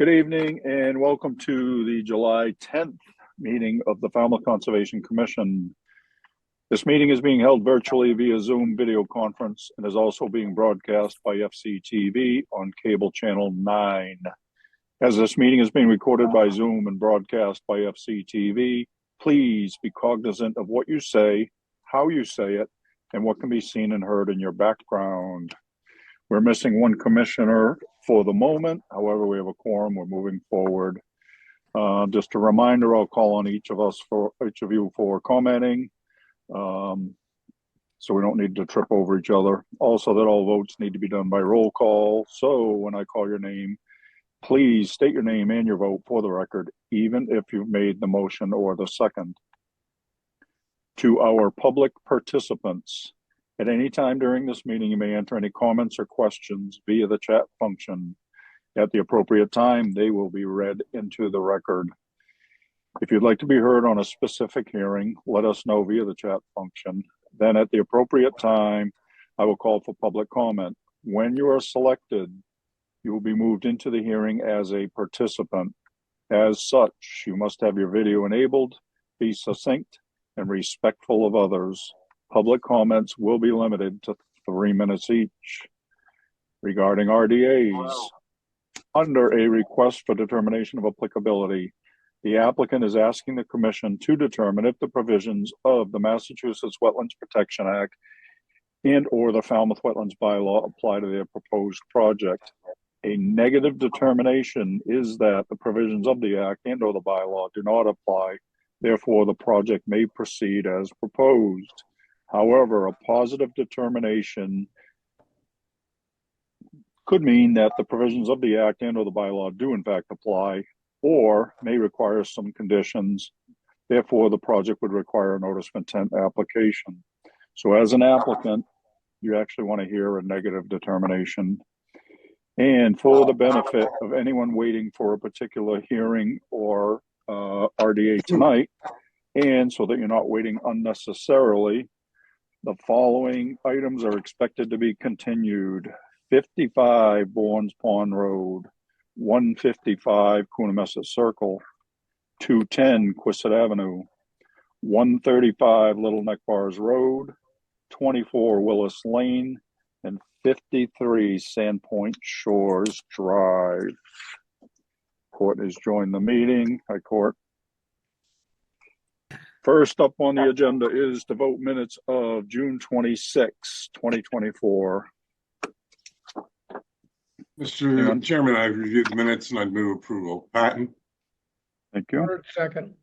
Good evening and welcome to the July 10th meeting of the Falmouth Conservation Commission. This meeting is being held virtually via Zoom video conference and is also being broadcast by FCTV on cable channel 9. As this meeting is being recorded by Zoom and broadcast by FCTV, please be cognizant of what you say, how you say it, and what can be seen and heard in your background. We're missing one commissioner for the moment. However, we have a quorum. We're moving forward. Just a reminder, I'll call on each of you for commenting. So we don't need to trip over each other. Also, that all votes need to be done by roll call. So when I call your name, please state your name and your vote for the record, even if you've made the motion or the second. To our public participants, at any time during this meeting, you may enter any comments or questions via the chat function. At the appropriate time, they will be read into the record. If you'd like to be heard on a specific hearing, let us know via the chat function. Then at the appropriate time, I will call for public comment. When you are selected, you will be moved into the hearing as a participant. As such, you must have your video enabled, be succinct, and respectful of others. Public comments will be limited to 3 minutes each. Regarding RDAs, under a request for determination of applicability, the applicant is asking the Commission to determine if the provisions of the Massachusetts Wetlands Protection Act and or the Falmouth Wetlands Bylaw apply to their proposed project. A negative determination is that the provisions of the Act and or the bylaw do not apply. Therefore, the project may proceed as proposed. However, a positive determination could mean that the provisions of the Act and or the bylaw do in fact apply, or may require some conditions. Therefore, the project would require a notice of intent application. So as an applicant, you actually want to hear a negative determination. And for the benefit of anyone waiting for a particular hearing or RDA tonight, and so that you're not waiting unnecessarily, the following items are expected to be continued. 55 Bournes Pond Road, 155 Coonamessett Circle, 210 Quistit Avenue, 135 Little Neck Bars Road, 24 Willis Lane, and 53 Sandpoint Shores Drive. Court has joined the meeting. Hi, Court. First up on the agenda is to vote minutes of June 26, 2024. Mr. Chairman, I've reviewed the minutes and I'd move approval. Patton. Thank you. Second.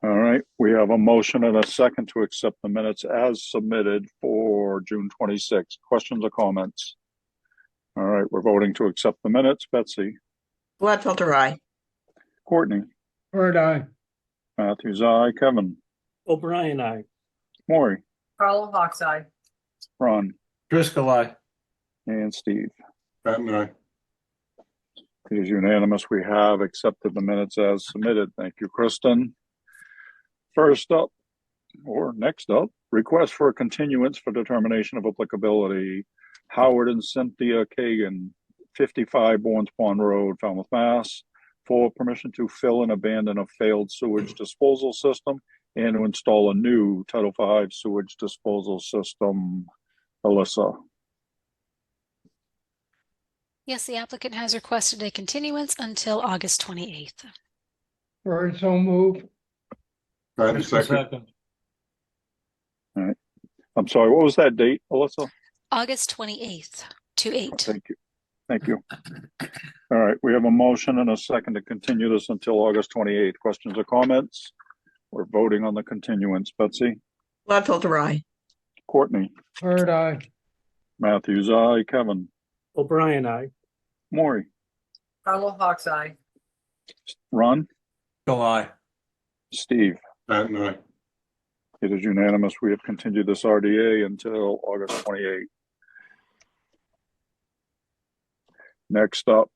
All right, we have a motion and a second to accept the minutes as submitted for June 26. Questions or comments? All right, we're voting to accept the minutes. Betsy. Gladfelter, aye. Courtney. Bird, aye. Matthews, aye. Kevin. O'Brien, aye. Maury. Carl Hawks, aye. Ron. Driscoll, aye. And Steve. Patton, aye. It is unanimous. We have accepted the minutes as submitted. Thank you, Kristen. First up, or next up, request for a continuance for determination of applicability. Howard and Cynthia Kagan, 55 Bournes Pond Road, Falmouth, Mass. For permission to fill and abandon a failed sewage disposal system and to install a new Title V sewage disposal system. Alyssa. Yes, the applicant has requested a continuance until August 28th. Bird, so move. Patton, second. All right. I'm sorry, what was that date, Alyssa? August 28th, 2/8. Thank you. Thank you. All right, we have a motion and a second to continue this until August 28th. Questions or comments? We're voting on the continuance. Betsy? Gladfelter, aye. Courtney? Bird, aye. Matthews, aye. Kevin? O'Brien, aye. Maury? Carl Hawks, aye. Ron? Driscoll, aye. Steve? Patton, aye. It is unanimous. We have continued this RDA until August 28th. Next up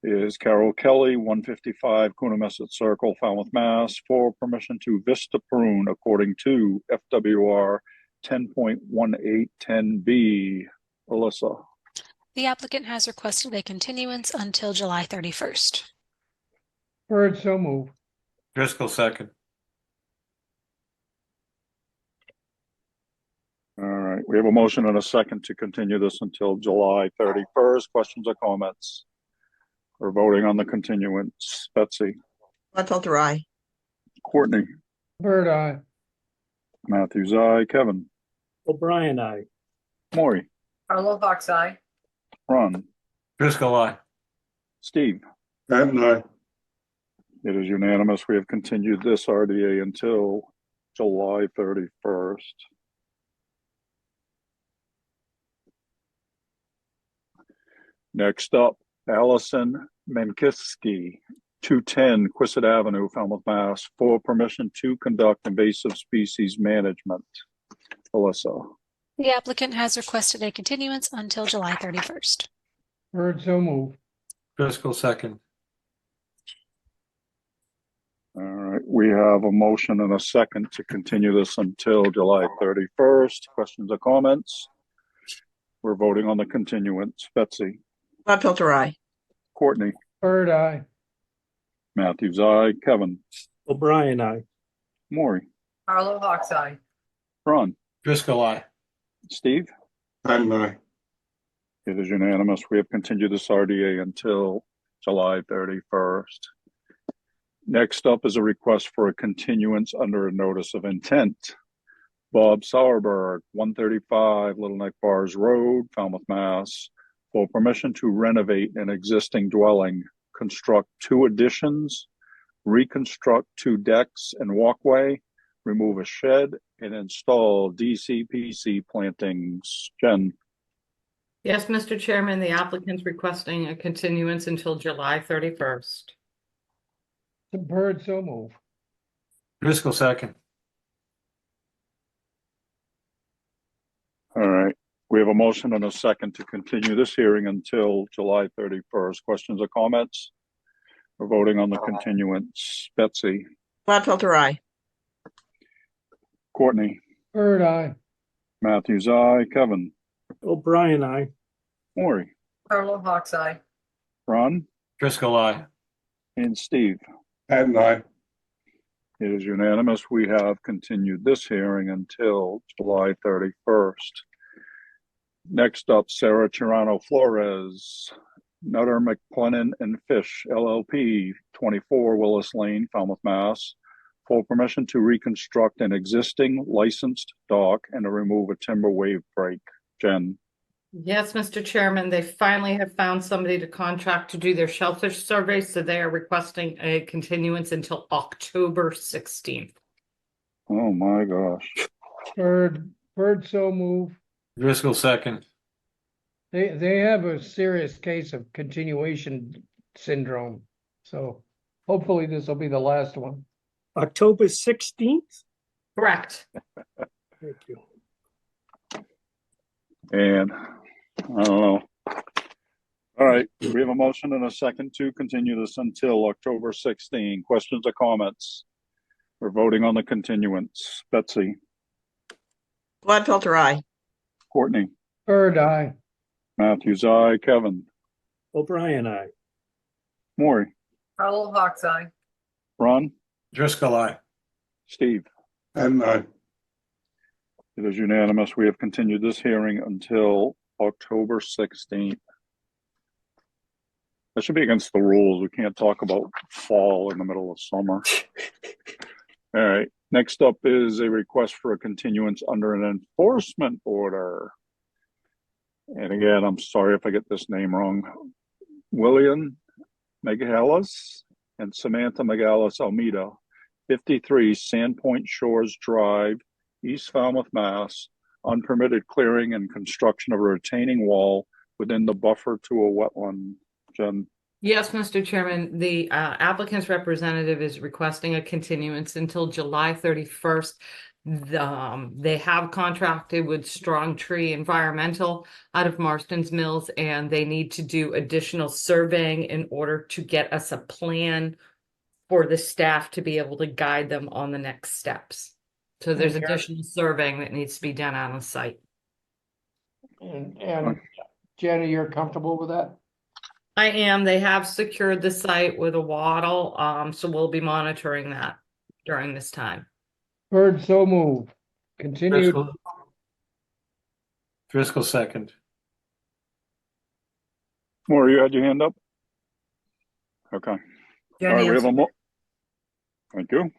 is Carol Kelly, 155 Coonamessett Circle, Falmouth, Mass. For permission to vista prune according to FWR 10.1810B. Alyssa. The applicant has requested a continuance until July 31st. Bird, so move. Driscoll second. All right, we have a motion and a second to continue this until July 31st. Questions or comments? We're voting on the continuance. Betsy, Gladfelter, aye. Courtney, Bird, aye. Matthews, aye. Kevin, O'Brien, aye. Maury, Carlo Hawks Eye. Ron, Driscoll, aye. Steve. Patton, aye. It is unanimous. We have continued this RDA until July 31st. Next up, Allison Menkiski, 210 Quistit Avenue, Falmouth, Mass, for permission to conduct invasive species management. Alyssa, The applicant has requested a continuance until July 31st. Bird, so move. Driscoll second. all right, we have a motion and a second to continue this until July 31st. Questions or comments? We're voting on the continuance. Betsy, Gladfelter, aye. Courtney, Bird, aye. Matthews, aye. Kevin, O'Brien, aye. Maury, Carlo Hawks Eye. Ron, Driscoll, aye. Steve. Patton, aye. It is unanimous. We have continued this RDA until July 31st. Next up is a request for a continuance under a notice of intent. Bob Sauerberg, 135 Little Neck Bars Road, Falmouth, Mass, for permission to renovate an existing dwelling, construct 2 additions, reconstruct 2 decks and walkway, remove a shed, and install DCPC plantings. Jen, Yes, Mr. Chairman, the applicant's requesting a continuance until July 31st. Bird, so move. Driscoll second. all right. We have a motion and a second to continue this hearing until July 31st. Questions or comments? We're voting on the continuance. Betsy, Gladfelter, aye. Courtney, Bird, aye. Matthews, aye. Kevin, O'Brien, aye. Maury, Carlo Hawks Eye. Ron, Driscoll, aye. and Steve. Patton, aye. It is unanimous. We have continued this hearing until July 31st. Next up, Sarah Tirano Flores, Nutter McPlennan and Fish LLP, 24 Willis Lane, Falmouth, Mass, for permission to reconstruct an existing licensed dock and to remove a timber wave break. Jen, Yes, Mr. Chairman, they finally have found somebody to contract to do their shellfish survey, so they are requesting a continuance until October 16th. oh my gosh. Bird, so move. Driscoll second. They have a serious case of continuation syndrome. So hopefully this will be the last one. October 16th? Correct. Thank you. And I don't know. All right, we have a motion and a second to continue this until October 16. Questions or comments? We're voting on the continuance. Betsy, Gladfelter, aye. Courtney, Bird, aye. Matthews, aye. Kevin, O'Brien, aye. Maury, Carlo Hawks Eye. Ron, Driscoll, aye. Steve. Patton, aye. It is unanimous. We have continued this hearing until October 16th. That should be against the rules. We can't talk about fall in the middle of summer. All right. Next up is a request for a continuance under an enforcement order. And again, I'm sorry if I get this name wrong. William Megalis and Samantha Megalis Almeida, 53 Sandpoint Shores Drive, East Falmouth, Mass, unpermitted clearing and construction of a retaining wall within the buffer to a wetland. Jen, Yes, Mr. Chairman, the applicant's representative is requesting a continuance until July 31st. They have contracted with Strong Tree Environmental out of Marston's Mills, and they need to do additional surveying in order to get us a plan for the staff to be able to guide them on the next steps. So there's Okay. additional surveying that needs to be done on the site. And Jenny, you're comfortable with that? I am. They have secured the site with a wattle, so we'll be monitoring that during this time. Bird, so move. Continued. Driscoll second. Maura, you had your hand up? Okay. All right, we have a thank you.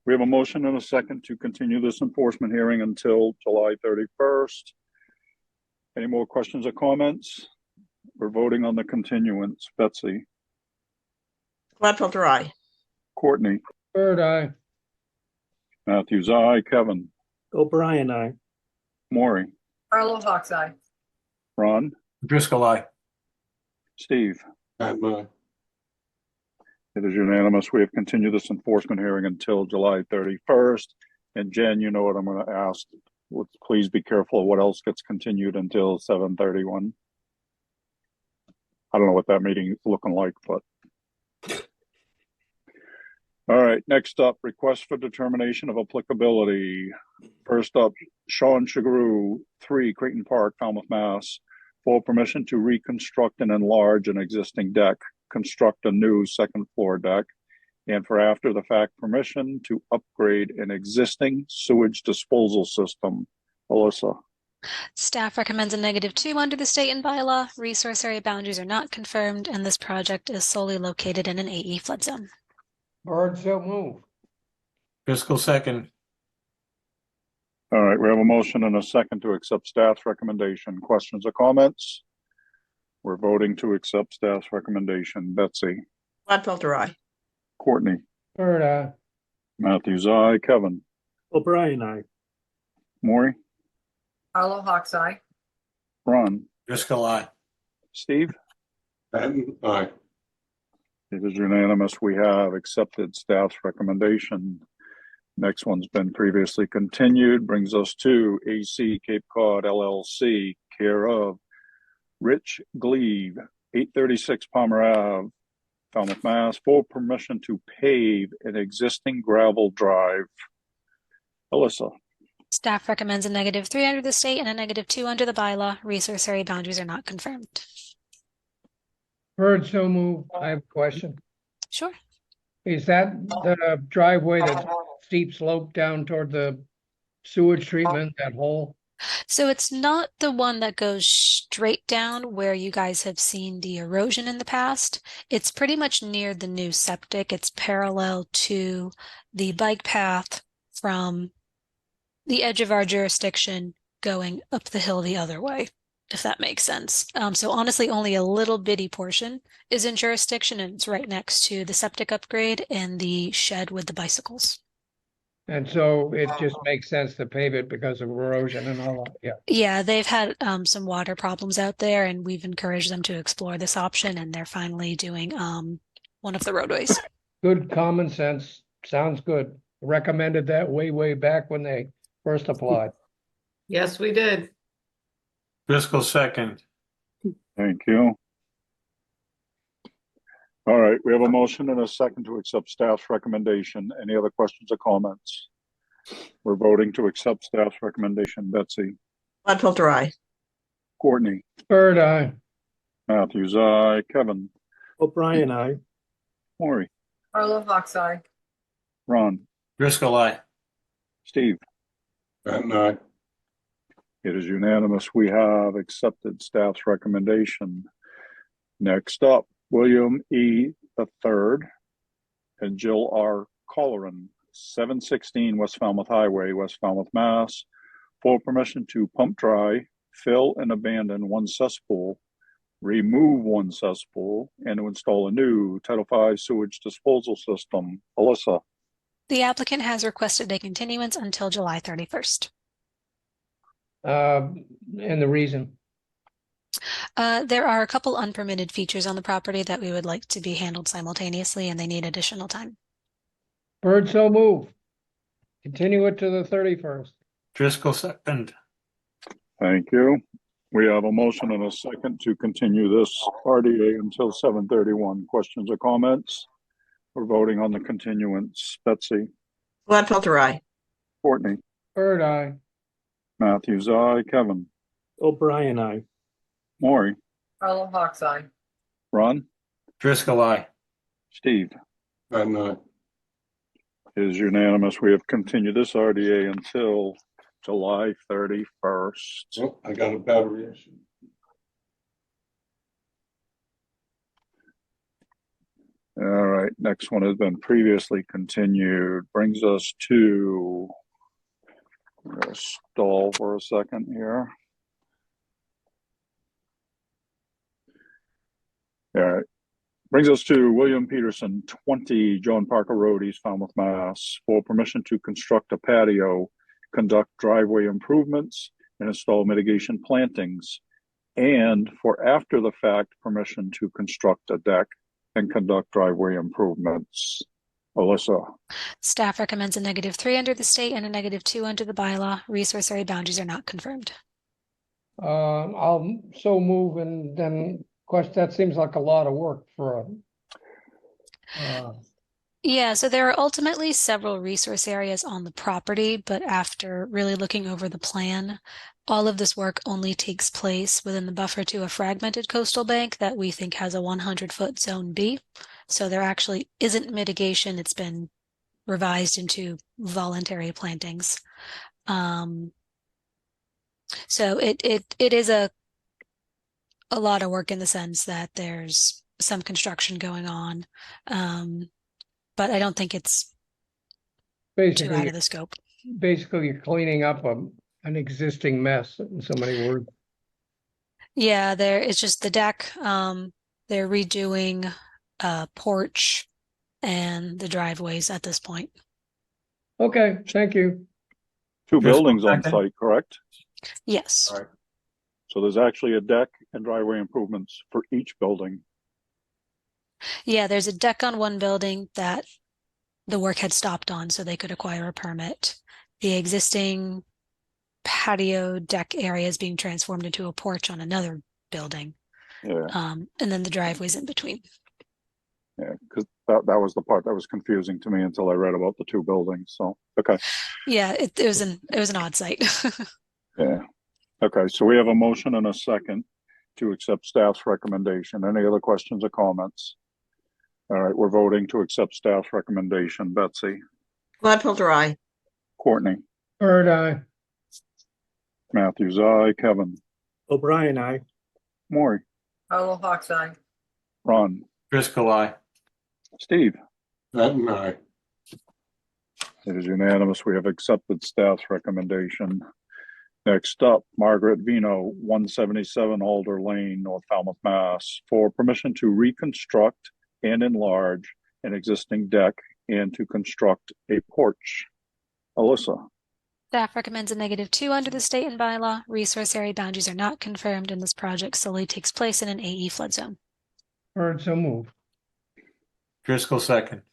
We have a motion and a second to continue this enforcement hearing until July 31st. Any more questions or comments? We're voting on the continuance. Betsy, Gladfelter, aye. Courtney, Bird, aye. Matthews, aye. Kevin, O'Brien, aye. Maury, Carlo Hawks Eye. Ron, Driscoll, aye. Steve. Patton, aye. It is unanimous. We have continued this enforcement hearing until July 31st. And Jen, you know what I'm going to ask. Please be careful of what else gets continued until 7:31. I don't know what that meeting is looking like, but. All right, next up, request for determination of applicability. First up, Sean Sugaroo, 3 Creighton Park, Falmouth, Mass. For permission to reconstruct and enlarge an existing deck, construct a new second floor deck, and for after the fact permission to upgrade an existing sewage disposal system. Alyssa, Staff recommends a -2 under the state and bylaw. Resource area boundaries are not confirmed, and this project is solely located in an AE flood zone. Bird, so move. Driscoll second. all right, we have a motion and a second to accept staff's recommendation. Questions or comments? We're voting to accept staff's recommendation. Betsy, Gladfelter, aye. Courtney, Bird, aye. Matthews, aye. Kevin, O'Brien, aye. Maury, Carlo Hawks Eye. Ron, Driscoll, aye. Steve. Patton, aye. It is unanimous. We have accepted staff's recommendation. Next one's been previously continued, brings us to AC Cape Cod LLC, care of Rich Glebe, 836 Palmer Ave, Falmouth, Mass, for permission to pave an existing gravel drive. Alyssa, Staff recommends a -3 under the state and a -2 under the bylaw. Resource area boundaries are not confirmed. Bird, so move. I have a question. Sure. Is that the driveway that's steep slope down toward the sewage treatment, that hole? So it's not the one that goes straight down where you guys have seen the erosion in the past. It's pretty much near the new septic. It's parallel to the bike path from the edge of our jurisdiction going up the hill the other way, if that makes sense. So honestly, only a little bitty portion is in jurisdiction, and it's right next to the septic upgrade and the shed with the bicycles. And so it just makes sense to pave it because of erosion and all that, yeah. Yeah, they've had some water problems out there, and we've encouraged them to explore this option, and they're finally doing one of the roadways. Good common sense, sounds good. Recommended that way back when they first applied. Yes, we did. Driscoll second. thank you. All right, we have a motion and a second to accept staff's recommendation. Any other questions or comments? We're voting to accept staff's recommendation. Betsy, Gladfelter, aye. Courtney, Bird, aye. Matthews, aye. Kevin, O'Brien, aye. Maury, Carlo Hawks Eye. Ron, Driscoll, aye. Steve. Patton, aye. It is unanimous. We have accepted staff's recommendation. Next up, William E. III and Jill R. Colleran, 716 West Falmouth Highway, West Falmouth, Mass, for permission to pump dry, fill and abandon one cesspool, remove one cesspool, and to install a new Title V sewage disposal system. Alyssa, The applicant has requested a continuance until July 31st. And the reason? There are a couple unpermitted features on the property that we would like to be handled simultaneously, and they need additional time. Bird, so move. Continue it to the 31st. Driscoll second. thank you. We have a motion and a second to continue this RDA until 7:31. Questions or comments? We're voting on the continuance. Betsy, Gladfelter, aye. Courtney, Bird, aye. Matthews, aye. Kevin, O'Brien, aye. Maury, Arlo Hoxside. Ron, Driscoll, aye. Steve. Then, It is unanimous. We have continued this RDA until July 31st. oh, I got a battery issue. All right, next one has been previously continued. Brings us to, I'm gonna stall for a second here. All right, brings us to William Peterson, 20 John Parker Road, East Falmouth, Mass, for permission to construct a patio, conduct driveway improvements, and install mitigation plantings, and for after the fact permission to construct a deck and conduct driveway improvements. Alyssa, Staff recommends a -3 under the state and a -2 under the bylaw. Resource area boundaries are not confirmed. I'll so move, and then, question, that seems like a lot of work for a, Yeah, so there are ultimately several resource areas on the property, but after really looking over the plan, all of this work only takes place within the buffer to a fragmented coastal bank that we think has a 100-foot zone B. So there actually isn't mitigation. It's been revised into voluntary plantings. So it is a lot of work in the sense that there's some construction going on. But I don't think it's too out basically, of the scope. you're cleaning up an existing mess, in so many words. Yeah, it's just the deck. They're redoing a porch and the driveways at this point. Okay, thank you. two Driscoll, buildings on second. site, correct? Yes. All right. So there's actually a deck and driveway improvements for each building. Yeah, there's a deck on one building that the work had stopped on, so they could acquire a permit. The existing patio deck area is being transformed into a porch on another building. Yeah, And then the driveway's in between. yeah, because that was the part that was confusing to me until I read about the two buildings. So, okay. Yeah, it was an odd site. Yeah. Okay, so we have a motion and a second to accept staff's recommendation. Any other questions or comments? All right, we're voting to accept staff's recommendation. Betsy, Gladfelter, aye. Courtney, Bird eye. Matthews, aye, Kevin, O'Brien, aye. Maury, Arlo Hoxside. Ron, Driscoll, aye. Steve. Then, I, It is unanimous. We have accepted staff's recommendation. Next up, Margaret Vino, 177 Alder Lane, North Falmouth, Mass, for permission to reconstruct and enlarge an existing deck and to construct a porch. Alyssa, Staff recommends a -2 under the state and bylaw. Resource area boundaries are not confirmed, and this project solely takes place in an AE flood zone. Bird, so move. Driscoll, second.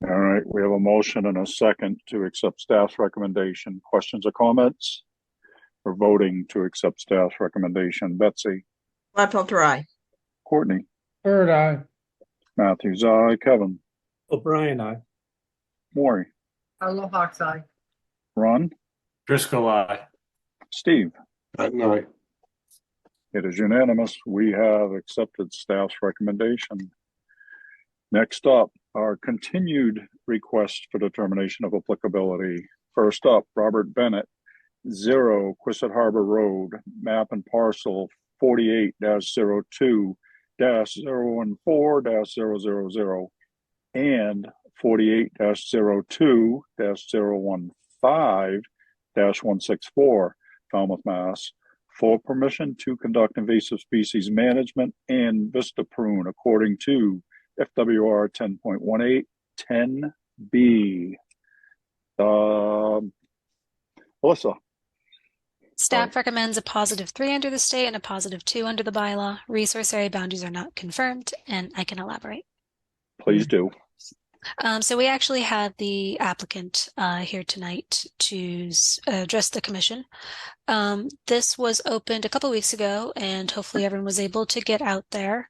all right, we have a motion and a second to accept staff's recommendation. Questions or comments? We're voting to accept staff's recommendation. Betsy, Gladfelter, aye. Courtney, Bird eye. Matthews, aye, Kevin, O'Brien, aye. Maury, Arlo Hoxside. Ron, Driscoll, aye. Steve. then, I, It is unanimous. We have accepted staff's recommendation. Next up, our continued request for determination of applicability. First up, Robert Bennett, 0 Quistit Harbor Road, map and parcel 48-02-014-000 and 48-02-015-164, Falmouth, Mass, for permission to conduct invasive species management and vista prune according to FWR 10.18 10B. Alyssa, Staff recommends a +3 under the state and a +2 under the bylaw. Resource area boundaries are not confirmed, and I can elaborate. please do. So we actually have the applicant here tonight to address the commission. This was opened a couple weeks ago, and hopefully everyone was able to get out there.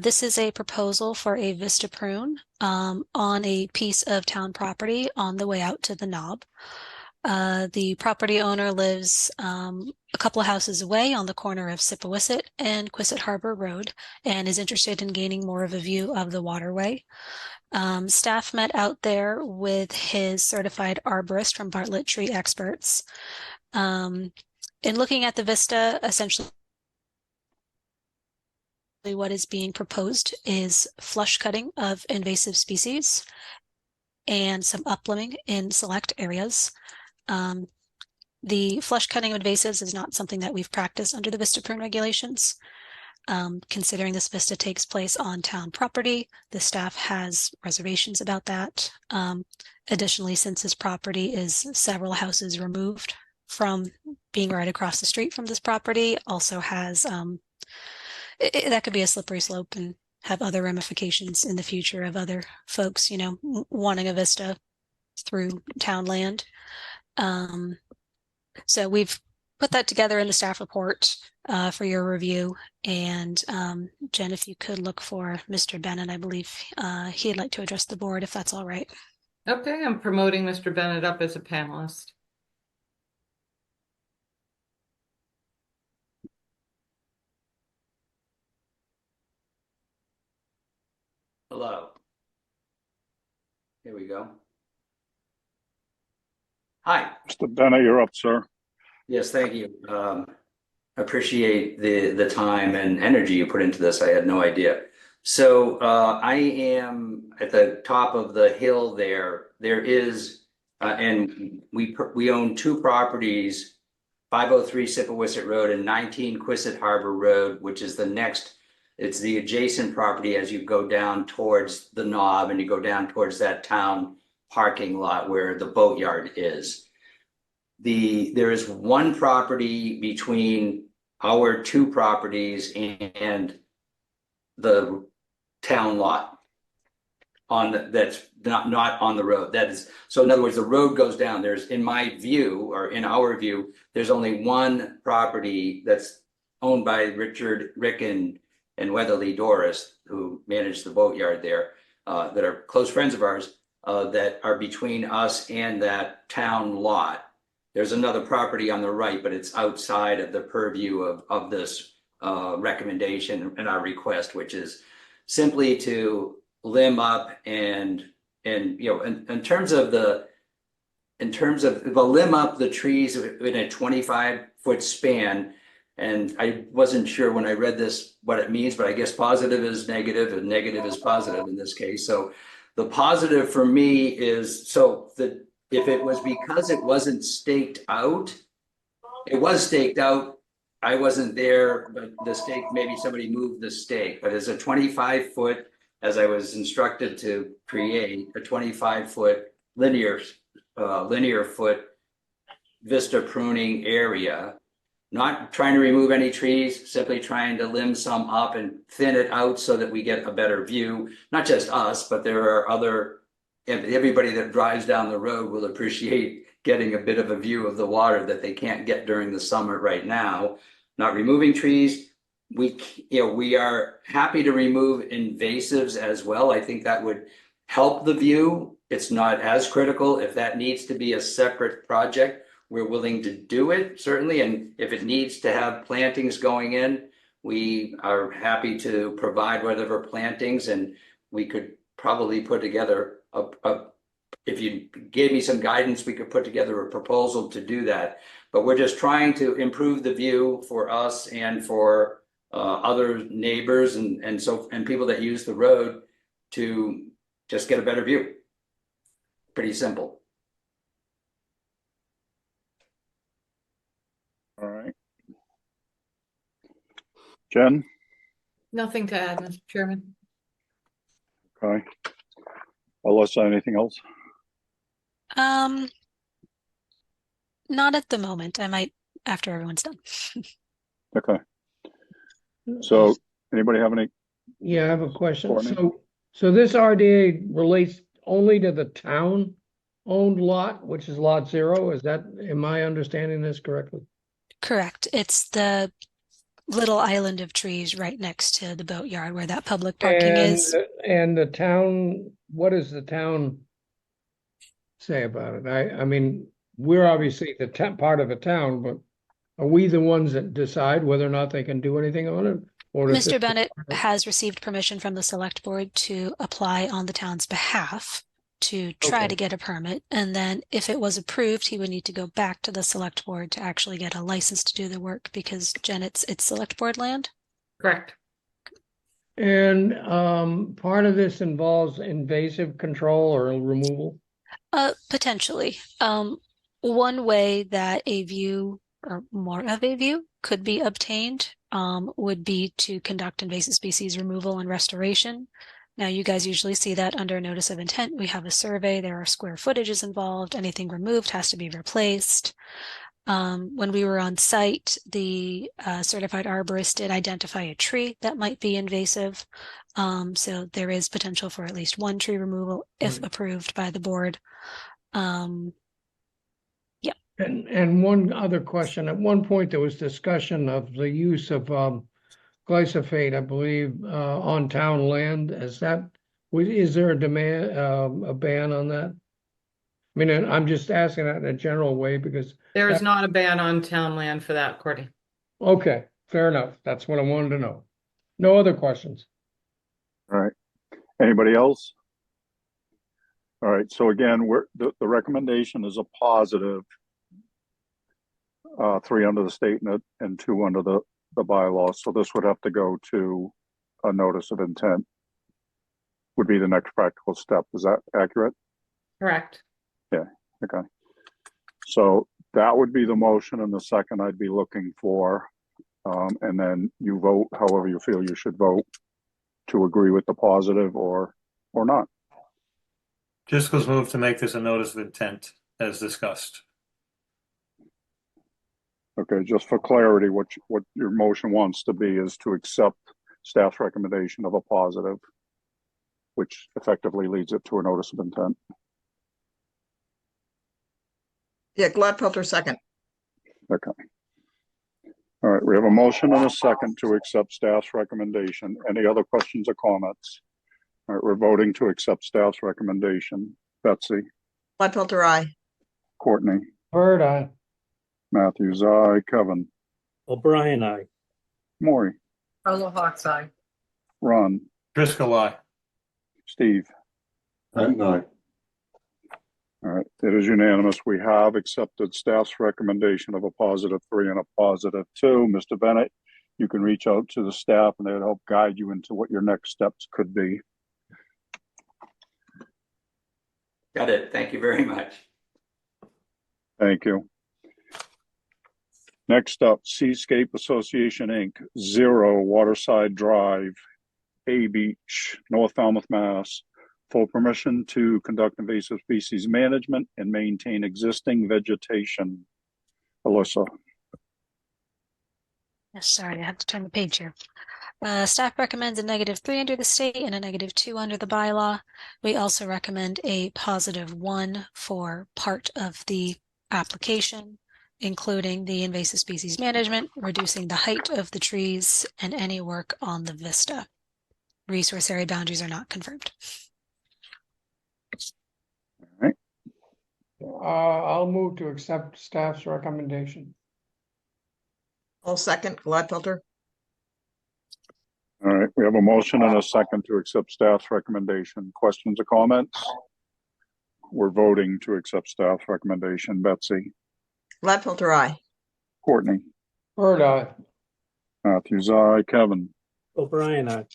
This is a proposal for a vista prune on a piece of town property on the way out to the knob. The property owner lives a couple of houses away on the corner of Sippawisset and Quisset Harbor Road and is interested in gaining more of a view of the waterway. Staff met out there with his certified arborist from Bartlett Tree Experts. In looking at the vista, essentially what is being proposed is flush cutting of invasive species and some uplimbing in select areas. The flush cutting of invasives is not something that we've practiced under the Vista Prune regulations. Considering this vista takes place on town property, the staff has reservations about that. Additionally, since this property is several houses removed from being right across the street from this property, also has that could be a slippery slope and have other ramifications in the future of other folks, wanting a vista through town land. So we've put that together in the staff report for your review. And Jen, if you could look for Mr. Bennett, I believe he'd like to address the board if that's all right. Okay, I'm promoting Mr. Bennett up as a panelist. Hello. Here we go. Hi. Mr. Bennett, you're up, sir. Yes, thank you. Appreciate the time and energy you put into this. I had no idea. So I am at the top of the hill there. There is, and we own two properties, 503 Sippawisset Road and 19 Quisset Harbor Road, which is the next, it's the adjacent property as you go down towards the knob and you go down towards that town parking lot where the boatyard is. There is one property between our two properties and the town lot that's not on the road. That is, so in other words, the road goes down. There's, in my view, or in our view, there's only one property that's owned by Rick and Weatherly Doris, who manage the boatyard there, that are close friends of ours, that are between us and that town lot. There's another property on the right, but it's outside of the purview of this recommendation and our request, which is simply to limb up and in terms of the limb up the trees in a 25-foot span. And I wasn't sure when I read this what it means, but I guess positive is negative and negative is positive in this case. So the positive for me is, if it was because it wasn't staked out, it was staked out. I wasn't there, but the stake, maybe somebody moved the stake, but as a 25-foot, as I was instructed to create a 25-foot linear foot vista pruning area, not trying to remove any trees, simply trying to limb some up and thin it out so that we get a better view. Not just us, but there are everybody that drives down the road will appreciate getting a bit of a view of the water that they can't get during the summer right now. Not removing trees. We are happy to remove invasives as well. I think that would help the view. It's not as critical. If that needs to be a separate project, we're willing to do it, certainly. And if it needs to have plantings going in, we are happy to provide whatever plantings, and we could probably put together if you gave me some guidance, we could put together a proposal to do that. But we're just trying to improve the view for us and for other neighbors and people that use the road to just get a better view. Pretty simple. All right. Jen? Nothing to add, Mr. Chairman. Okay. Alyssa, anything else? Not at the moment. I might after everyone's done. Okay. So anybody have any? Yeah, I have a question. Courtney? So this RDA relates only to the town-owned lot, which is lot 0. Am I understanding this correctly? Correct. It's the little island of trees right next to the boatyard where that public parking is. And the town, what does the town say about it? I mean, we're obviously the part of the town, but are we the ones that decide whether or not they can do anything on it? Or does Mr. it- Bennett has received permission from the select board to apply on the town's behalf to try Okay. to get a permit. And then if it was approved, he would need to go back to the select board to actually get a license to do the work because Jen, it's select board land. Correct. And part of this involves invasive control or removal? Potentially. One way that a view or more of a view could be obtained would be to conduct invasive species removal and restoration. Now, you guys usually see that under notice of intent. We have a survey, there are square footages involved, anything removed has to be replaced. When we were on site, the certified arborist did identify a tree that might be invasive. So there is potential for at least one tree removal if approved by the board. And one other question, at one point there was discussion of the use of glyphosate, I believe, on town land. Is there a a ban on that? I mean, and I'm just asking that in a general way because, There is not a ban on town land for that, Courtney. okay, fair enough. That's what I wanted to know. No other questions. All right. Anybody else? All right. So again, the recommendation is a positive. 3 under the state and 2 under the bylaws. So this would have to go to a notice of intent. Would be the next practical step. Is that accurate? Correct. Yeah. Okay. So that would be the motion, and the second I'd be looking for, and then you vote however you feel you should vote to agree with the positive or not. Driscoll's move to make this a notice of intent as discussed. Okay, just for clarity, what your motion wants to be is to accept staff's recommendation of a positive, which effectively leads it to a notice of intent. Yeah, Gladfelter second. Okay. All right, we have a motion and a second to accept staff's recommendation. Any other questions or comments? All right, we're voting to accept staff's recommendation. Betsy, Gladfelter, aye. Courtney, Bird eye. Matthews, aye. Kevin, O'Brien, aye. Maury, Carlo Hawks Eye. Ron, Driscoll, aye. Steve. Patton, aye. All right, it is unanimous. We have accepted staff's recommendation of a +3 and a +2. Mr. Bennett, you can reach out to the staff and they'll help guide you into what your next steps could be. Got it. Thank you very much. Thank you. Next up, Seascape Association, Inc., 0 Waterside Drive, A Beach, North Falmouth, Mass. For permission to conduct invasive species management and maintain existing vegetation. Alyssa. Yes, sorry, I have to turn the page here. Staff recommends a -3 under the state and a -2 under the bylaw. We also recommend a +1 for part of the application, including the invasive species management, reducing the height of the trees, and any work on the vista. Resource area boundaries are not confirmed. I'll move to accept staff's recommendation. All second, Gladfelter. All right, we have a motion and a second to accept staff's recommendation. Questions or comments? We're voting to accept staff's recommendation. Betsy, Gladfelter, aye. Courtney, Bird eye. Matthews, aye. Kevin, O'Brien, aye.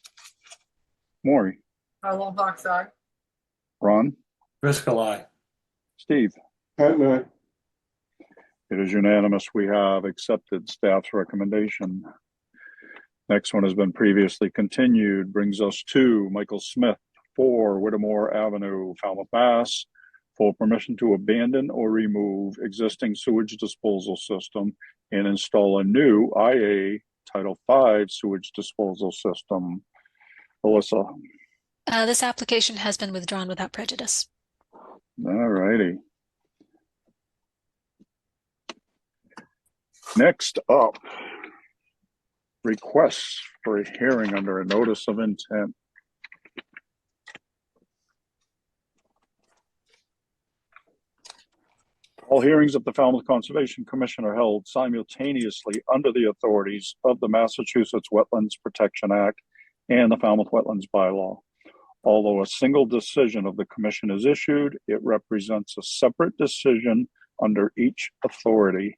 Maury, Carlo Hawks Eye. Ron, Driscoll, aye. Steve. Patton, aye. It is unanimous. We have accepted staff's recommendation. Next one has been previously continued, brings us to Michael Smith, 4 Whittemore Avenue, Falmouth, Mass. For permission to abandon or remove existing sewage disposal system and install a new IA Title V sewage disposal system. Alyssa. This application has been withdrawn without prejudice. All righty. Next up, requests for a hearing under a notice of intent. All hearings of the Falmouth Conservation Commission are held simultaneously under the authorities of the Massachusetts Wetlands Protection Act and the Falmouth Wetlands Bylaw. Although a single decision of the commission is issued, it represents a separate decision under each authority.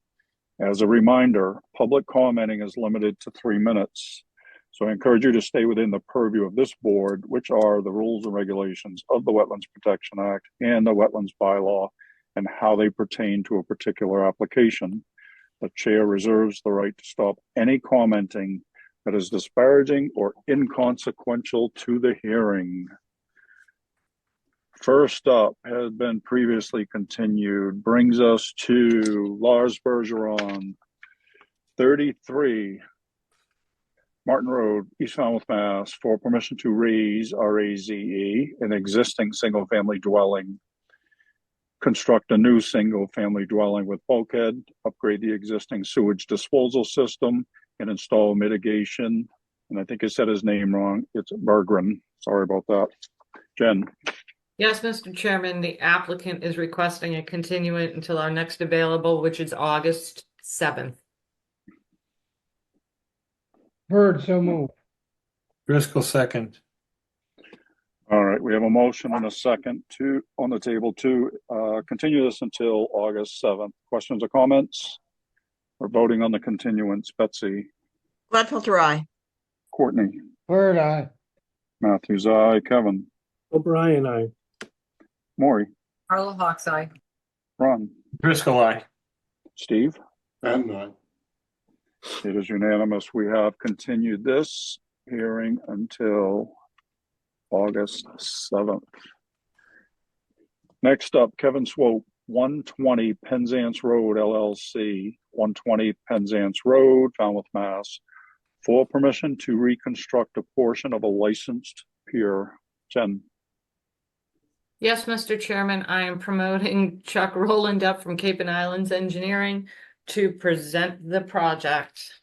As a reminder, public commenting is limited to 3 minutes. So I encourage you to stay within the purview of this board, which are the rules and regulations of the Wetlands Protection Act and the Wetlands Bylaw and how they pertain to a particular application. The chair reserves the right to stop any commenting that is disparaging or inconsequential to the hearing. First up has been previously continued, brings us to Lars Bergeron, 33 Martin Road, East Falmouth, Mass, for permission to raise, RAZE, an existing single-family dwelling, construct a new single-family dwelling with bulkhead, upgrade the existing sewage disposal system, and install mitigation. And I think I said his name wrong. It's Berggren. Sorry about that. Jen. Yes, Mr. Chairman, the applicant is requesting a continuance until our next available, which is August 7th. Bird, so move. Driscoll second. All right, we have a motion and a second on the table to continue this until August 7th. Questions or comments? We're voting on the continuance. Betsy. Gladfelter, aye. Courtney. Bird, aye. Matthews, aye. Kevin. O'Brien, aye. Maury. Arlo Hawks Eye. Ron. Driscoll, aye. Steve. And I. It is unanimous. We have continued this hearing until August 7th. Next up, Kevin Swope, 120 Penzance Road, LLC, 120 Penzance Road, Falmouth, Mass, for permission to reconstruct a portion of a licensed pier. Jen. Yes, Mr. Chairman, I am promoting Chuck Rowland up from Cape and Islands Engineering to present the project.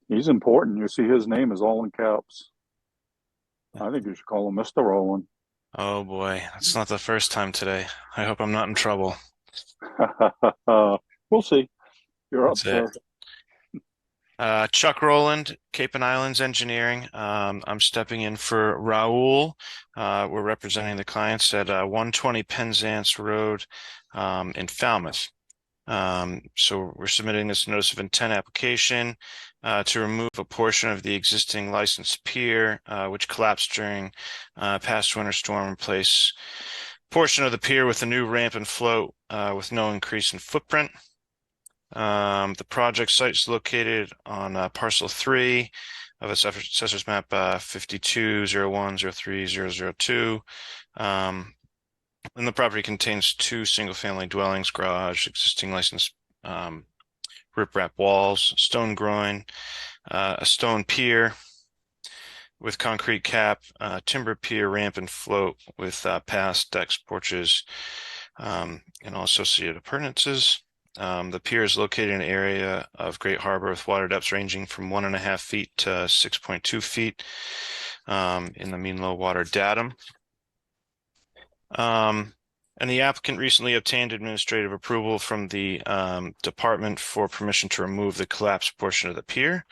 He's important. You see his name is all in caps. I think you should call him Mr. Rowland. Oh boy, that's not the first time today. I hope I'm not in trouble. We'll see. You're up, That's sir. it. Chuck Rowland, Cape and Islands Engineering. I'm stepping in for Raul. We're representing the clients at 120 Penzance Road in Falmouth. So we're submitting this notice of intent application to remove a portion of the existing licensed pier, which collapsed during past winter storm, replace portion of the pier with a new ramp and float with no increase in footprint. The project site is located on parcel 3 of assessor's map 5201030002. And the property contains 2 single-family dwellings, garage, existing licensed riprap walls, stone groin, a stone pier with concrete cap, timber pier, ramp and float with past decks, porches, and all associated appurtenances. The pier is located in an area of Great Harbor with water depths ranging from 1.5 feet to 6.2 feet in the mean low water datum. And the applicant recently obtained administrative approval from the department for permission to remove the collapsed portion of the pier.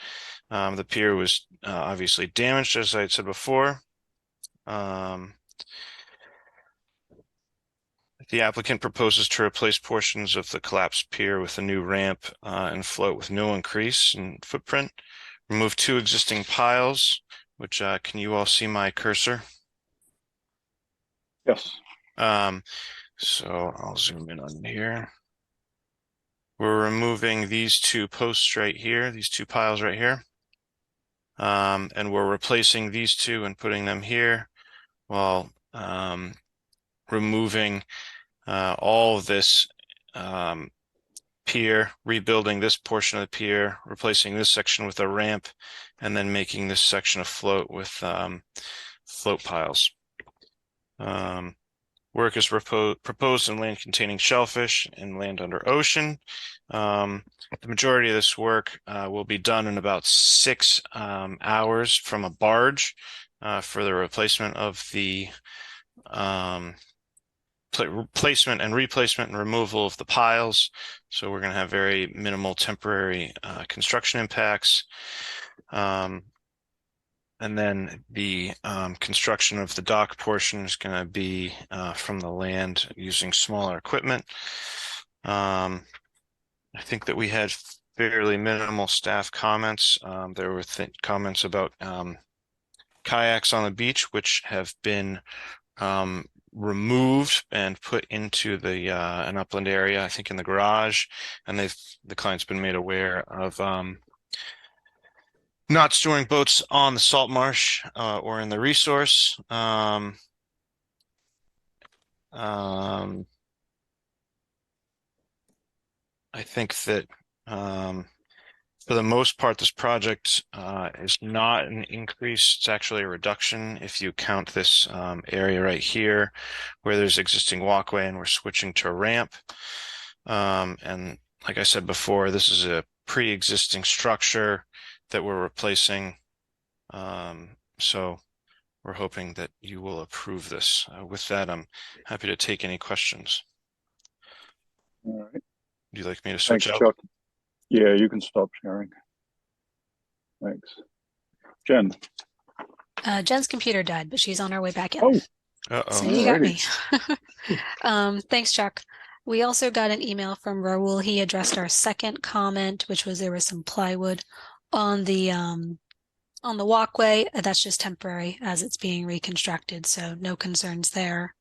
The pier was obviously damaged, as I had said before. The applicant proposes to replace portions of the collapsed pier with a new ramp and float with no increase in footprint. Remove 2 existing piles, which can you all see my cursor? Yes. So I'll zoom in on here. We're removing these 2 posts right here, these 2 piles right here. And we're replacing these 2 and putting them here while removing all of this pier, rebuilding this portion of the pier, replacing this section with a ramp, and then making this section afloat with float piles. Work is proposed in land containing shellfish and land under ocean. The majority of this work will be done in about 6 hours from a barge for the replacement of the placement and replacement and removal of the piles. So we're going to have very minimal temporary construction impacts. And then the construction of the dock portion is going to be from the land using smaller equipment. I think that we had fairly minimal staff comments. There were comments about kayaks on the beach, which have been removed and put into the an upland area, I think in the garage, and the client's been made aware of not storing boats on the salt marsh or in the resource. I think that for the most part, this project is not an increase. It's actually a reduction if you count this area right here where there's existing walkway and we're switching to a ramp. And like I said before, this is a pre-existing structure that we're replacing. So we're hoping that you will approve this. With that, I'm happy to take any questions. All right. Would you like me to switch Thanks, out? Chuck. Yeah, you can stop sharing. Thanks. Jen. Jen's computer died, but she's on her way back in. Oh, So you got me. alrighty. Thanks, Chuck. We also got an email from Raul. He addressed our second comment, which was there was some plywood on the walkway. That's just temporary as it's being reconstructed, so no concerns there.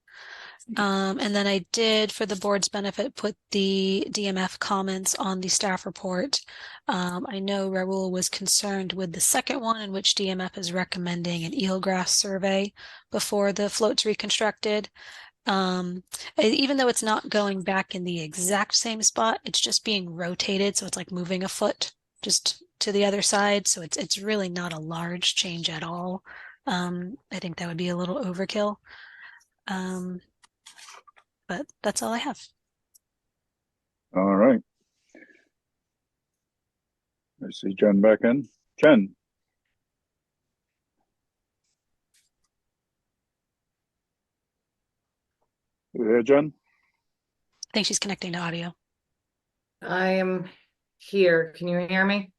And then I did, for the board's benefit, put the DMF comments on the staff report. I know Raul was concerned with the second one, in which DMF is recommending an eelgrass survey before the float's reconstructed. Even though it's not going back in the exact same spot, it's just being rotated, so it's like moving a foot just to the other side. So it's really not a large change at all. I think that would be a little overkill. But that's all I have. All right. I see Jen back in. Jen. You there, Jen? I think she's connecting to audio. I am here. Can you hear me?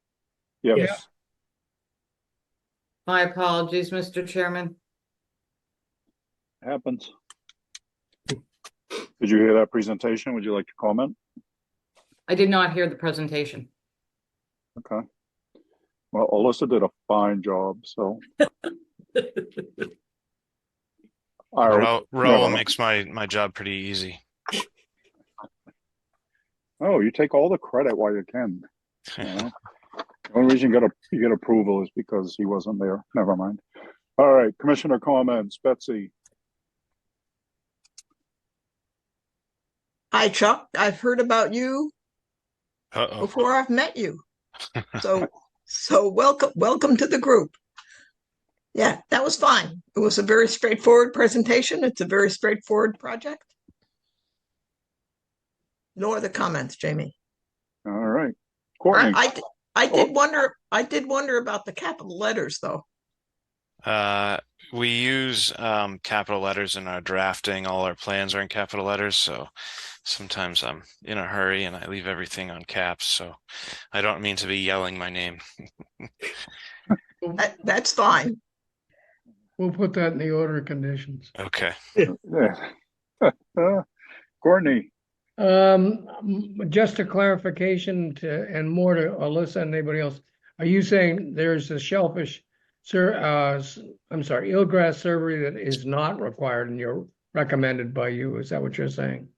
Yes. Yeah. My apologies, Mr. Chairman. Happens. Did you hear that presentation? Would you like to comment? I did not hear the presentation. Okay. Well, Alyssa did a fine job, so. Raul makes my job pretty easy. Oh, you take all the credit while you can. You know? The only reason you get approval is because he wasn't there. Never mind. All right, commissioner comments. Betsy. Hi, Chuck. I've heard about you before I've met you. So welcome to the group. Yeah, that was fine. It was a very straightforward presentation. It's a very straightforward project. No other comments, Jamie. All right. Courtney. I did wonder about the capital letters though. We use capital letters in our drafting. All our plans are in capital letters, so sometimes I'm in a hurry and I leave everything on caps, so I don't mean to be yelling my name. That's fine. We'll put that in the order of conditions. Okay. Courtney. Just a clarification and more to Alyssa and anybody else. Are you saying there's a shellfish, eelgrass survey that is not required and you're recommended by you? Is that what you're saying?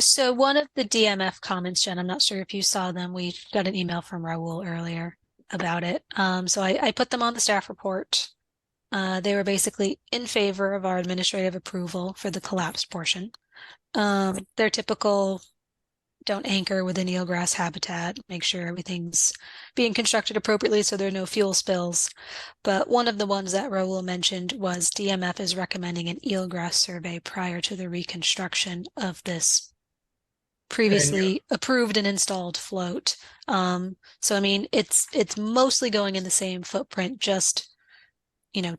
So one of the DMF comments, Jen, I'm not sure if you saw them. We got an email from Raul earlier about it. So I put them on the staff report. They were basically in favor of our administrative approval for the collapse portion. Their typical don't anchor within eelgrass habitat, make sure everything's being constructed appropriately so there are no fuel spills. But one of the ones that Raul mentioned was DMF is recommending an eelgrass survey prior to the reconstruction of this previously approved and installed float. So I mean, it's mostly going in the same footprint, just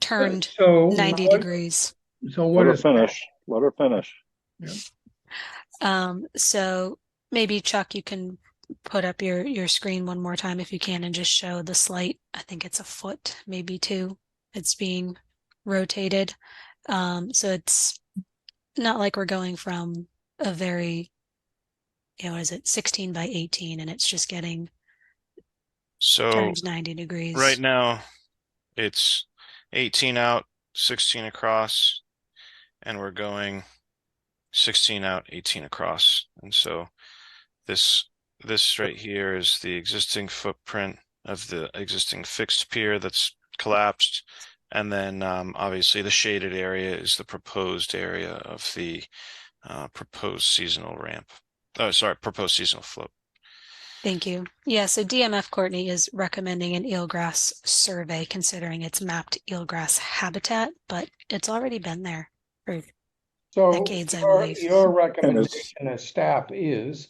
turned So 90 degrees. So what Let her is finish. Let her finish. So maybe Chuck, you can put up your screen one more time if you can and just show the slight, I think it's a foot, maybe two. It's being rotated. So it's not like we're going from a very, what is it, 16 by 18, and it's just getting turned 90 degrees. Right now it's 18 out, 16 across, and we're going 16 out, 18 across. And so this right here is the existing footprint of the existing fixed pier that's collapsed. And then obviously the shaded area is the proposed area of the proposed seasonal ramp. Oh, sorry, proposed seasonal float. Thank you. Yeah, so DMF Courtney is recommending an eelgrass survey considering it's mapped eelgrass habitat, but it's already been there for decades, I believe. Your recommendation as staff is,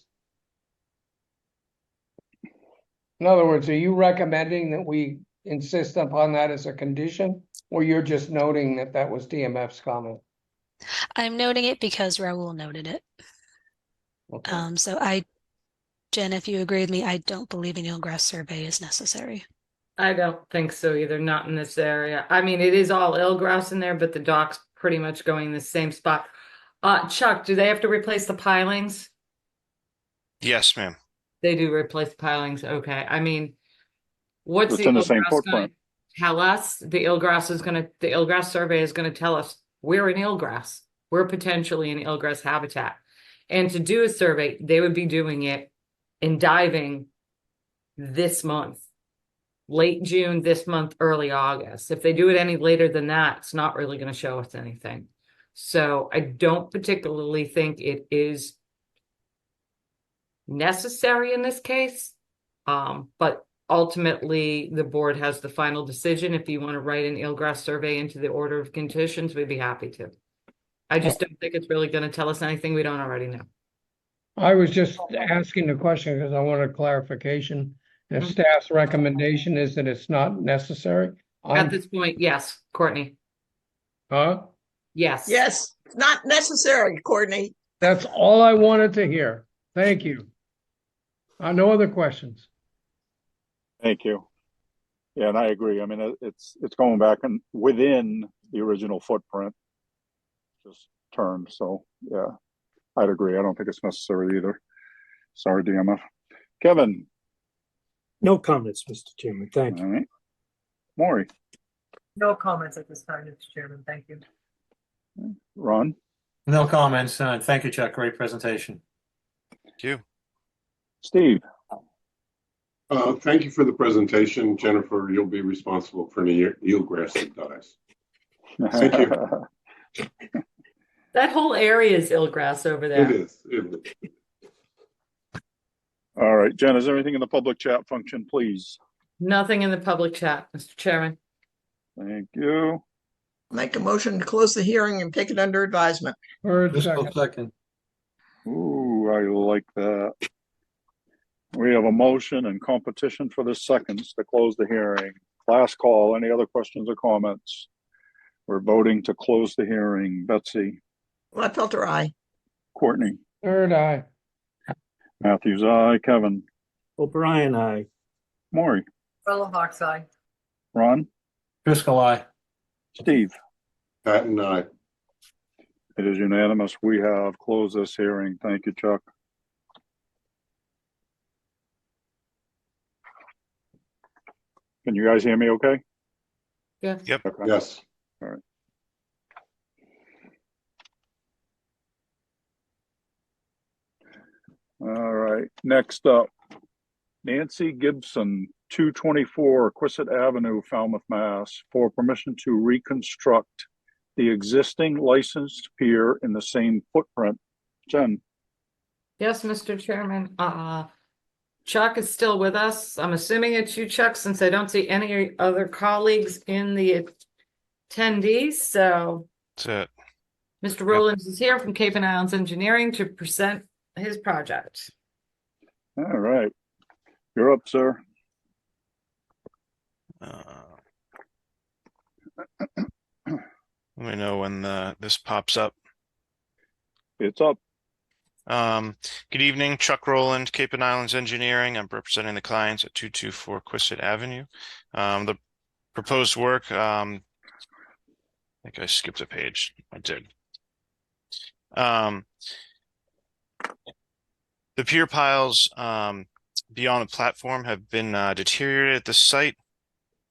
in other words, are you recommending that we insist upon that as a condition? Or you're just noting that that was DMF's comment? I'm noting it because Raul noted it. Okay. So Jen, if you agree with me, I don't believe an eelgrass survey is necessary. I don't think so either, not in this area. I mean, it is all eelgrass in there, but the dock's pretty much going in the same spot. Chuck, do they have to replace the pilings? Yes, ma'am. They do replace pilings. Okay. I mean, what's It's the in the same eelgrass going footprint. to tell us? The eelgrass survey is going to tell us we're in eelgrass. We're potentially in eelgrass habitat. And to do a survey, they would be doing it in diving this month, late June, this month, early August. If they do it any later than that, it's not really going to show us anything. So I don't particularly think it is necessary in this case. But ultimately the board has the final decision. If you want to write an eelgrass survey into the order of conditions, we'd be happy to. I just don't think it's really going to tell us anything we don't already know. I was just asking the question because I wanted clarification. If staff's recommendation is that it's not necessary. At this point, yes, Courtney. Huh? Yes. Yes, not necessary, Courtney. That's all I wanted to hear. Thank you. No other questions. Thank you. Yeah, and I agree. I mean, it's going back and within the original footprint, just turned. So yeah, I'd agree. I don't think it's necessary either. Sorry, DMF. Kevin. No comments, Mr. Chairman. Thank you. All right. Maury. No comments at this time, Mr. Chairman. Thank you. Ron. No comments. Thank you, Chuck. Great presentation. Thank you. Steve. Thank you for the presentation. Jennifer, you'll be responsible for the eelgrass that dies. Thank you. That whole area is eelgrass over there. It is. All right, Jen, is there anything in the public chat function, please? Nothing in the public chat, Mr. Chairman. Thank you. Make a motion to close the hearing and take it under advisement. Second. Ooh, I like that. We have a motion and competition for the seconds to close the hearing. Last call. Any other questions or comments? We're voting to close the hearing. Betsy. Gladfelter, aye. Courtney. Third eye. Matthews, aye. Kevin. O'Brien, aye. Maury. Fellow Hawks eye. Ron. Driscoll, aye. Steve. Patton, aye. It is unanimous. We have closed this hearing. Thank you, Chuck. Can you guys hear me okay? Yeah. Yep. Okay. Yes. All right. All right. Next up, Nancy Gibson, 224 Quistit Avenue, Falmouth, Mass, for permission to reconstruct the existing licensed pier in the same footprint. Jen. Yes, Mr. Chairman. Chuck is still with us. I'm assuming it's you, Chuck, since I don't see any other colleagues in the attendees. So That's it. Mr. Rowlands is here from Cape and Islands Engineering to present his project. All right. You're up, sir. Let me know when this pops up. It's up. Good evening, Chuck Rowland, Cape and Islands Engineering. I'm representing the clients at 224 Quistit Avenue. The proposed work, I think I skipped a page. I did. The pier piles beyond the platform have been deteriorated at the site.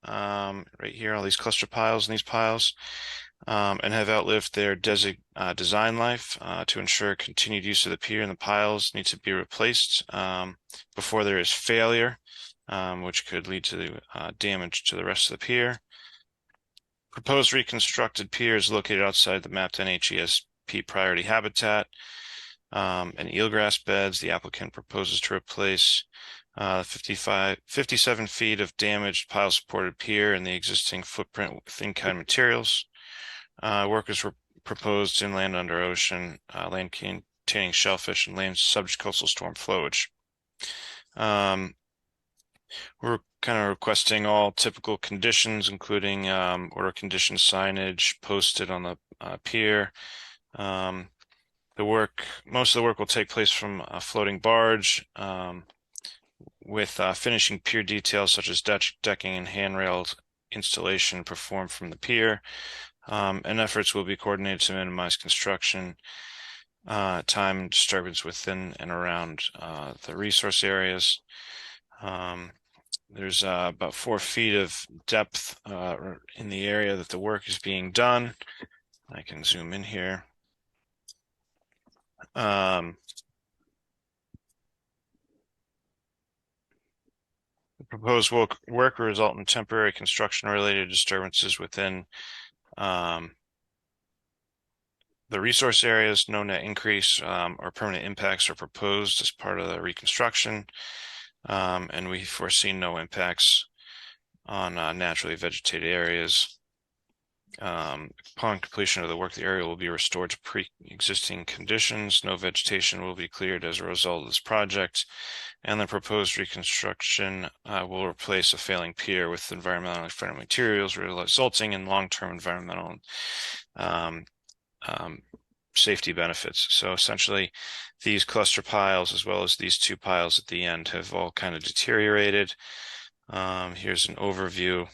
Right here, all these cluster piles and these piles, and have outlived their design life. To ensure continued use of the pier, and the piles need to be replaced before there is failure, which could lead to damage to the rest of the pier. Proposed reconstructed pier is located outside the mapped NHESP priority habitat and eelgrass beds. The applicant proposes to replace 57 feet of damaged pile supported pier and the existing footprint with in-kind materials. Work is proposed inland under ocean, land containing shellfish and land subject to coastal storm flowage. We're kind of requesting all typical conditions, including order condition signage posted on the pier. Most of the work will take place from a floating barge, with finishing pier details such as decking and handrail installation performed from the pier. And efforts will be coordinated to minimize construction time and disturbance within and around the resource areas. There's about 4 feet of depth in the area that the work is being done. I can zoom in here. The proposed work will result in temporary construction-related disturbances within the resource areas. No net increase or permanent impacts are proposed as part of the reconstruction, and we foresee no impacts on naturally vegetated areas. Upon completion of the work, the area will be restored to pre-existing conditions. No vegetation will be cleared as a result of this project, and the proposed reconstruction will replace a failing pier with environmentally friendly materials, resulting in long-term environmental safety benefits. So essentially, these cluster piles, as well as these 2 piles at the end, have all kind of deteriorated. Here's an overview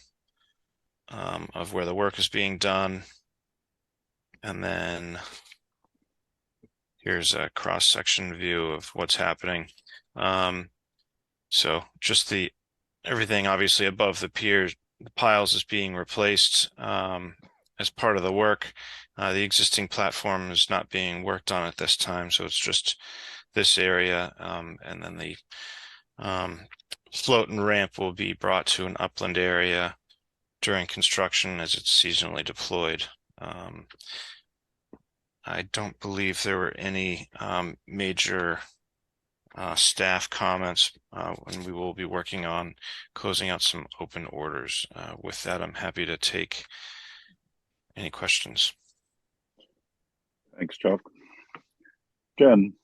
of where the work is being done. And then here's a cross-section view of what's happening. So just everything obviously above the pier, the piles is being replaced as part of the work. The existing platform is not being worked on at this time, so it's just this area, and then the float and ramp will be brought to an upland area during construction as it's seasonally deployed. I don't believe there were any major staff comments, and we will be working on closing out some open orders. With that, I'm happy to take any questions. Thanks, Chuck. Jen.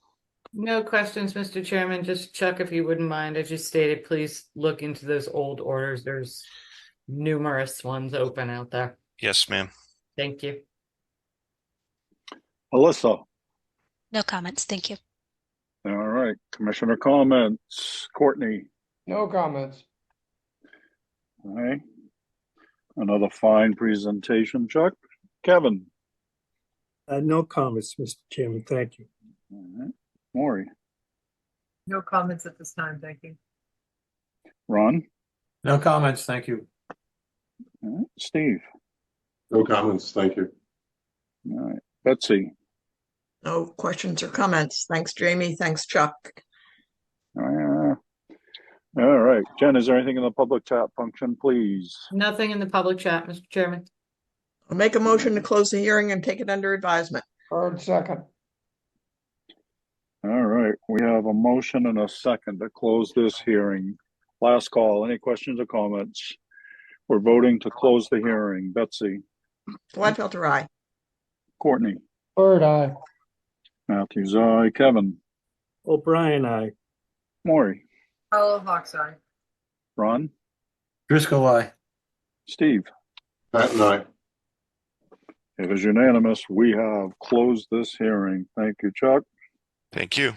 No questions, Mr. Chairman. Just Chuck, if you wouldn't mind, as you stated, please look into those old orders. There's numerous ones open out there. Yes, ma'am. Thank you. Alyssa. No comments. Thank you. All right. Commissioner comments. Courtney. No comments. All right. Another fine presentation, Chuck. Kevin. No comments, Mr. Chairman. Thank you. All right. Maury. No comments at this time, thank you. Ron. No comments, thank you. All right. Steve. No comments, thank you. All right. Betsy. No questions or comments. Thanks, Jamie. Thanks, Chuck. All right. Jen, is there anything in the public chat function, please? Nothing in the public chat, Mr. Chairman. I'll make a motion to close the hearing and take it under advisement. Third, second. All right. right, we have a motion and a second to close this hearing. Last call. Any questions or comments? We're voting to close the hearing. Betsy, Gladfelter, aye. Courtney, Bird eye. Matthews, aye. Kevin, O'Brien, aye. Maury, Carlo Hawks, aye. Ron, Driscoll, aye. Steve. Pat and I. It is unanimous. We have closed this hearing. Thank you, Chuck. Thank you.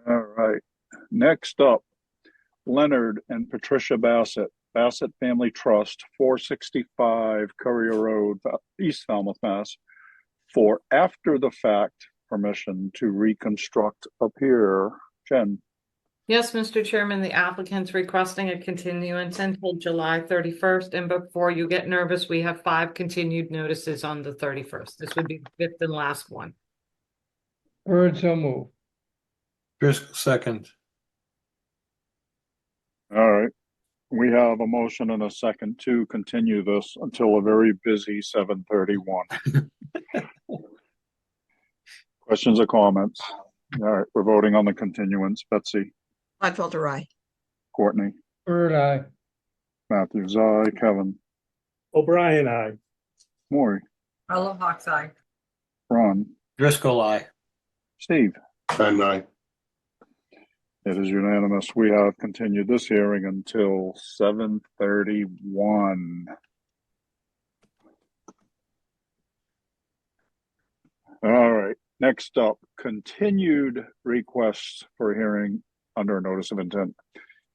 All right. Next up, Leonard and Patricia Bassett, Bassett Family Trust, 465 Courier Road, East Falmouth, Mass, for after the fact permission to reconstruct a pier. Jen. Yes, Mr. Chairman, the applicant's requesting a continuance until July 31st. And before you get nervous, we have 5 continued notices on the 31st. This would be the 5th and last one. Bird so move. Driscoll, second. All right. We have a motion and a second to continue this until a very busy 7:31. Questions or comments? All right, we're voting on the continuance. Betsy, Gladfelter, aye. Courtney, Bird eye. Matthews, aye. Kevin, O'Brien, aye. Maury, Carlo Hawks, aye. Ron, Driscoll, aye. Steve. Pat and I. It is unanimous. We have continued this hearing until 7:31. All right. Next up, continued requests for hearing under notice of intent.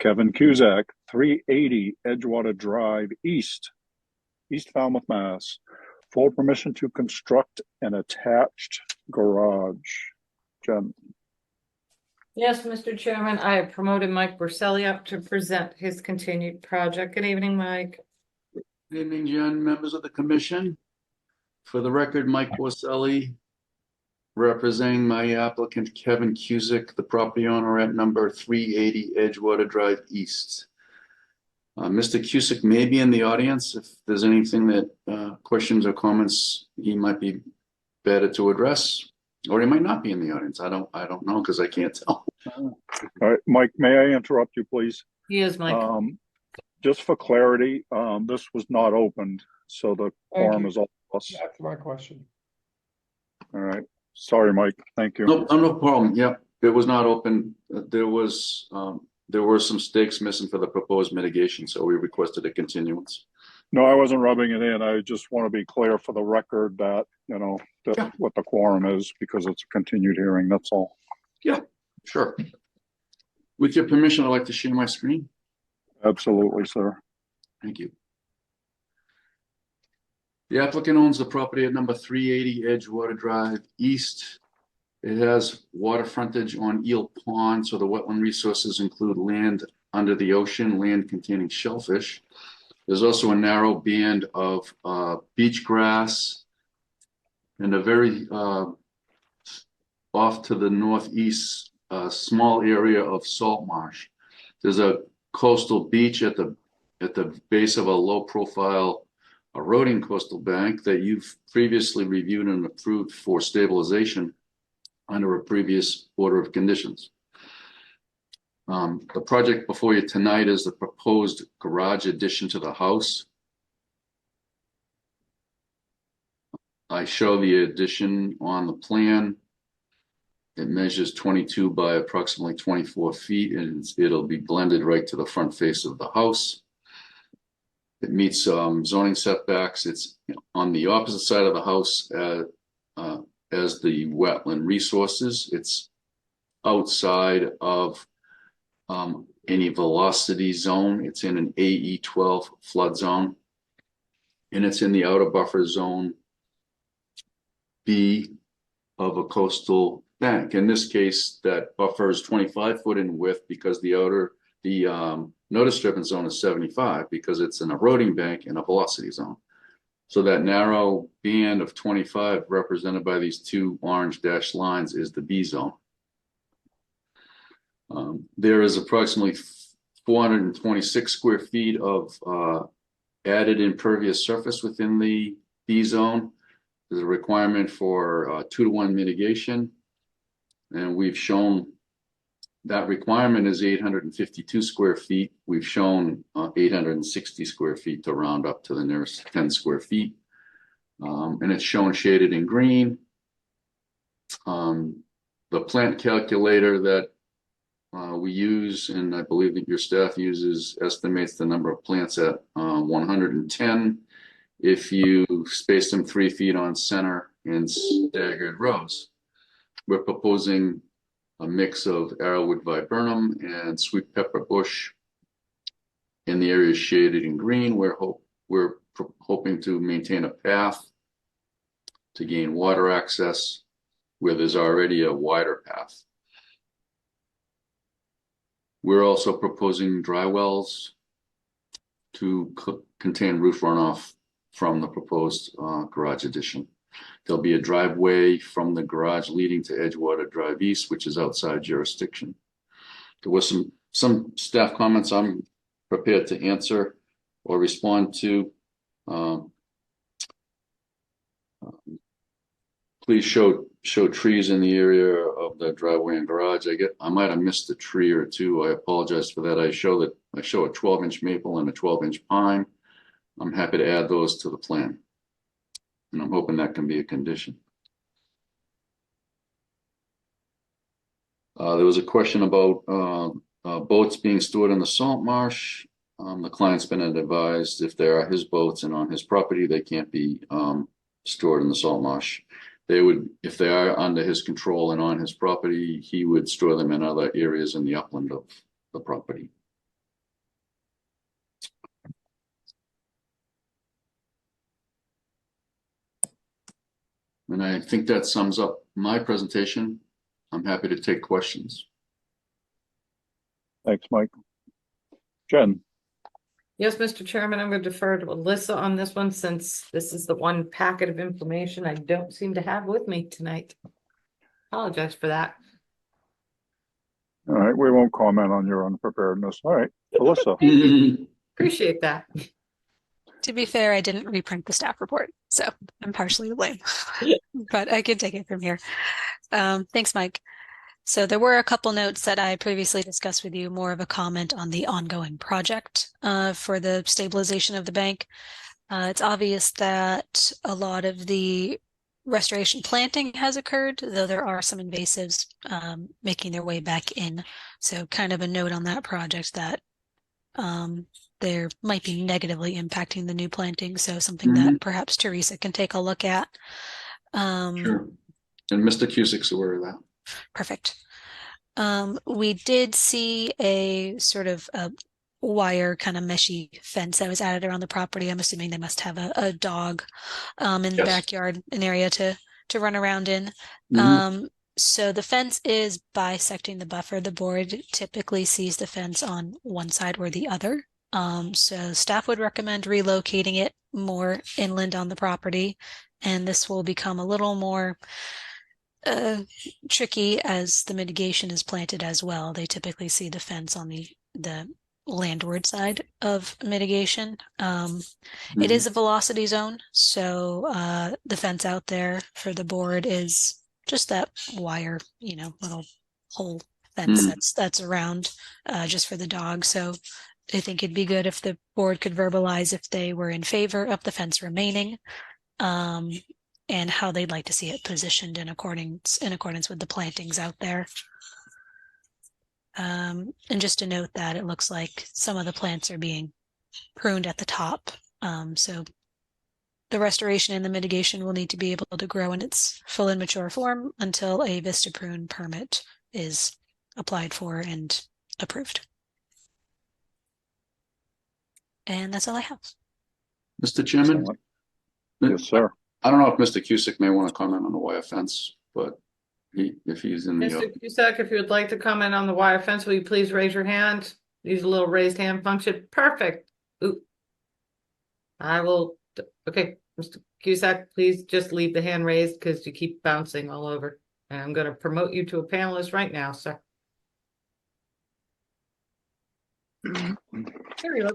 Kevin Cusack, 380 Edgewater Drive East, East Falmouth, Mass, for permission to construct an attached garage. Jen. Yes, Mr. Chairman, I have promoted Mike Borselli up to present his continued project. Good evening, Mike. Good evening, Jen, members of the commission. For the record, Mike Borselli, representing my applicant Kevin Cusick, the property owner at number 380 Edgewater Drive East. Mr. Cusick may be in the audience. If there's anything that questions or comments he might be better to address, or he might not be in the audience. I don't know because I can't tell. All right, Mike, may I interrupt you, please? He is, Mike. Just for clarity, this was not opened, so the quorum you. is all of us. That's my question. All right. Sorry, Mike. Thank you. No problem. Yeah, it was not open. There were some stakes missing for the proposed mitigation, so we requested a continuance. No, I wasn't rubbing it in. I just want to be clear for the record that, what the quorum is, because it's a continued hearing. That's all. Yeah, sure. With your permission, I'd like to share my screen. Absolutely, sir. Thank you. The applicant owns the property at number 380 Edgewater Drive East. It has water frontage on Eel Pond, so the wetland resources include land under the ocean, land containing shellfish. There's also a narrow band of beach grass and a very off to the northeast small area of salt marsh. There's a coastal beach at the base of a low-profile eroding coastal bank that you've previously reviewed and approved for stabilization under a previous order of conditions. The project before you tonight is the proposed garage addition to the house. I show the addition on the plan. It measures 22 by approximately 24 feet, and it'll be blended right to the front face of the house. It meets zoning setbacks. It's on the opposite side of the house as the wetland resources. It's outside of any velocity zone. It's in an AE12 flood zone, and it's in the outer buffer zone B of a coastal bank. In this case, that buffer is 25 foot in width because the no disturbance zone is 75 because it's an eroding bank in a velocity zone. So that narrow band of 25 represented by these two orange dashed lines is the B zone. There is approximately 426 square feet of added impervious surface within the B zone. There's a requirement for 2-to-1 mitigation. And we've shown that requirement is 852 square feet. We've shown 860 square feet to round up to the nearest 10 square feet. And it's shown shaded in green. The plant calculator that we use, and I believe that your staff uses, estimates the number of plants at 110 if you space them 3 feet on center in staggered rows. We're proposing a mix of arrowwood viburnum and sweet pepper bush in the areas shaded in green. We're hoping to maintain a path to gain water access where there's already a wider path. We're also proposing dry wells to contain roof runoff from the proposed garage addition. There'll be a driveway from the garage leading to Edgewater Drive East, which is outside jurisdiction. There was some staff comments I'm prepared to answer or respond to. Please show trees in the area of the driveway and garage. I might have missed a tree or two. I apologize for that. I show a 12-inch maple and a 12-inch pine. I'm happy to add those to the plan. And I'm hoping that can be a condition. There was a question about boats being stored in the salt marsh. The client's been advised if they are his boats and on his property, they can't be stored in the salt marsh. They would, if they are under his control and on his property, he would store them in other areas in the upland of the property. And I think that sums up my presentation. I'm happy to take questions. Thanks, Mike. Jen. Yes, Mr. Chairman, I'm going to defer to Alyssa on this one since this is the one packet of information I don't seem to have with me tonight. Apologize for that. All right, we won't comment on your unpreparedness. All right, Alyssa. Appreciate that. To be fair, I didn't reprint the staff report, so I'm partially to blame, but I can take it from here. Thanks, Mike. So there were a couple notes that I previously discussed with you, more of a comment on the ongoing project for the stabilization of the bank. It's obvious that a lot of the restoration planting has occurred, though there are some invasives making their way back in. So kind of a note on that project that there might be negatively impacting the new planting. So something that perhaps Teresa can take a look at. Sure. And Mr. Cusick's aware of that. Perfect. We did see a sort of a wire kind of meshy fence that was added around the property. I'm assuming they must have a dog in the backyard, an area to run around in. So the fence is bisecting the buffer. The board typically sees the fence on one side or the other. So staff would recommend relocating it more inland on the property, and this will become a little more tricky as the mitigation is planted as well. They typically see the fence on the landward side of mitigation. It is a velocity zone, so the fence out there for the board is just that wire, little hole fence that's around just for the dog. So I think it'd be good if the board could verbalize if they were in favor of the fence remaining, and how they'd like to see it positioned in accordance with the plantings out there. And just to note that it looks like some of the plants are being pruned at the top. So the restoration and the mitigation will need to be able to grow in its full and mature form until a Vista prune permit is applied for and approved. And that's all I have. Mr. Chairman? Yes, sir. I don't know if Mr. Cusick may want to comment on the wire fence, but if he's in the... Mr. Cusick, if you would like to comment on the wire fence, will you please raise your hand? Use a little raised hand function. Perfect. Ooh. I will... Okay, Mr. Cusick, please just leave the hand raised because you keep bouncing all over. And I'm going to promote you to a panelist right now, sir. There you go.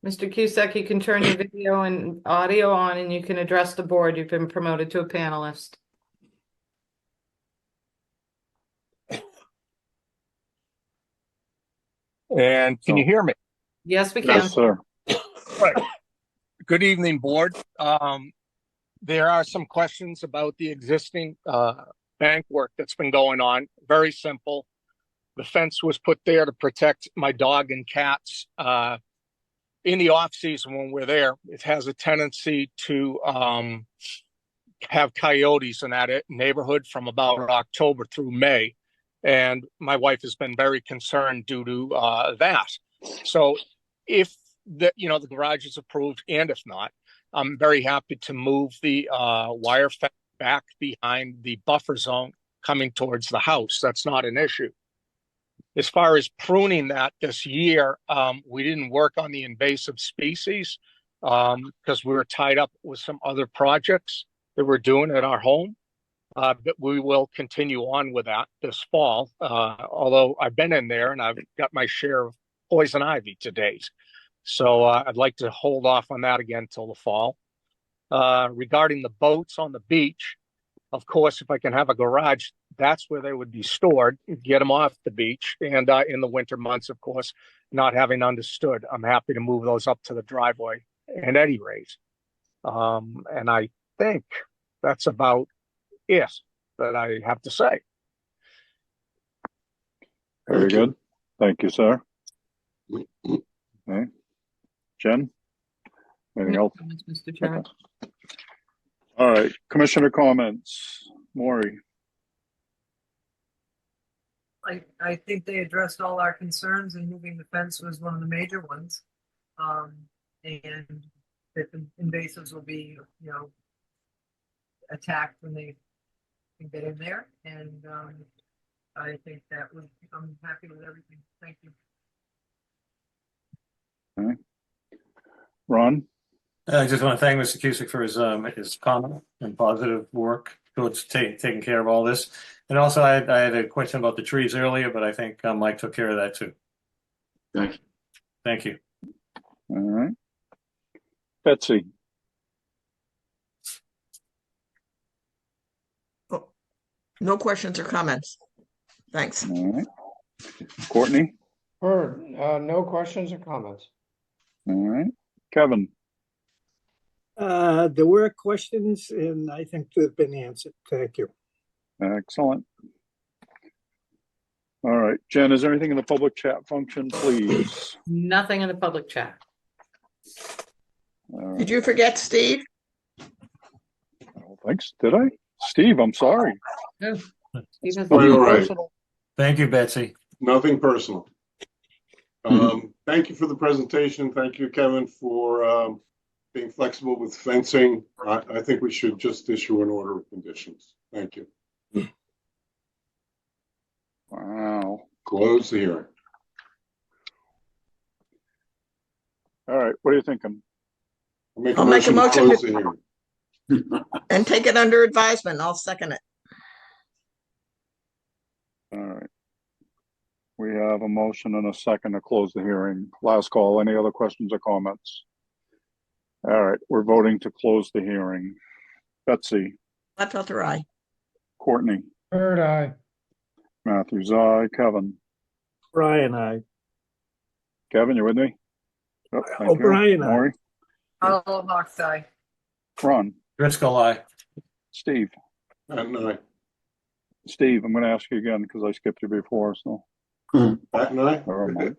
Mr. Cusack, you can turn your video and audio on and you can address the board. You've been promoted to a panelist. And can you hear me? Yes, we can. Yes, sir. Right. Good evening, board. There are some questions about the existing bank work that's been going on. Very simple. The fence was put there to protect my dog and cats. In the off season when we're there, it has a tendency to have coyotes in that neighborhood from about October through May. And my wife has been very concerned due to that. So if the garage is approved, and if not, I'm very happy to move the wire fence back behind the buffer zone coming towards the house. That's not an issue. As far as pruning that this year, we didn't work on the invasive species because we were tied up with some other projects that we're doing at our home. But we will continue on with that this fall. Although I've been in there and I've got my share of poison ivy to date. So I'd like to hold off on that again till the fall. Regarding the boats on the beach, of course, if I can have a garage, that's where they would be stored, get them off the beach. And in the winter months, of course, not having understood, I'm happy to move those up to the driveway at any rate. And I think that's about it that I have to say. Very good. Thank you, sir. Okay. Jen? Anything else? Mr. Chairman. All right. Commissioner comments. Maury. I think they addressed all our concerns, and moving the fence was one of the major ones. And that the invasives will be, attacked when they can get in there. And I think I'm happy with everything. Thank you. Okay. Ron? I just want to thank Mr. Cusick for his comment and positive work towards taking care of all this. And also, I had a question about the trees earlier, but I think Mike took care of that too. Thank you. Thank you. All right. Betsy? Oh, no questions or comments. Thanks. All right. Courtney? Heard. No questions or comments. All right. Kevin? There were questions, and I think they've been answered. Thank you. Excellent. All right. Jen, is there anything in the public chat function, please? Nothing in the public chat. Did you forget Steve? Thanks. Did I? Steve, I'm sorry. No. Quite all right. Thank you, Betsy. Nothing personal. Thank you for the presentation. Thank you, Kevin, for being flexible with fencing. I think we should just issue an order of conditions. Thank you. Wow. Close the hearing. All right. What are you thinking? I'll make a motion to close the hearing. And take it under advisement. I'll second it. All right. We have a motion and a second to close the hearing. Last call. Any other questions or comments? All right. We're voting to close the hearing. Betsy? Gladfelter, aye. Courtney? Heard. Aye. Matthews, aye. Kevin? Brian, aye. Kevin, you with me? Oh, thank you. Brian, aye. Maury? All Hawks aye. Ron? Driscoll, aye. Steve? Aye. Steve, I'm going to ask you again because I skipped you before. So. Patton, aye. Never mind.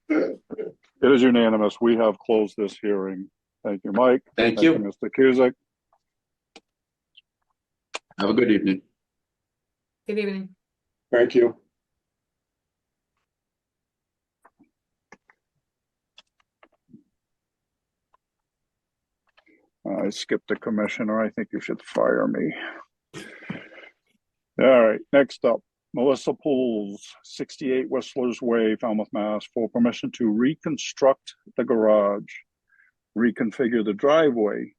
It is unanimous. We have closed this hearing. Thank you, Mike. Thank you. Mr. Cusick. Have a good evening. Good evening. Thank you. I skipped the commissioner. I think you should fire me. All right, next up, Melissa Pools, 68 Whistlers Way, Falmouth, Mass, for permission to reconstruct the garage, reconfigure the driveway,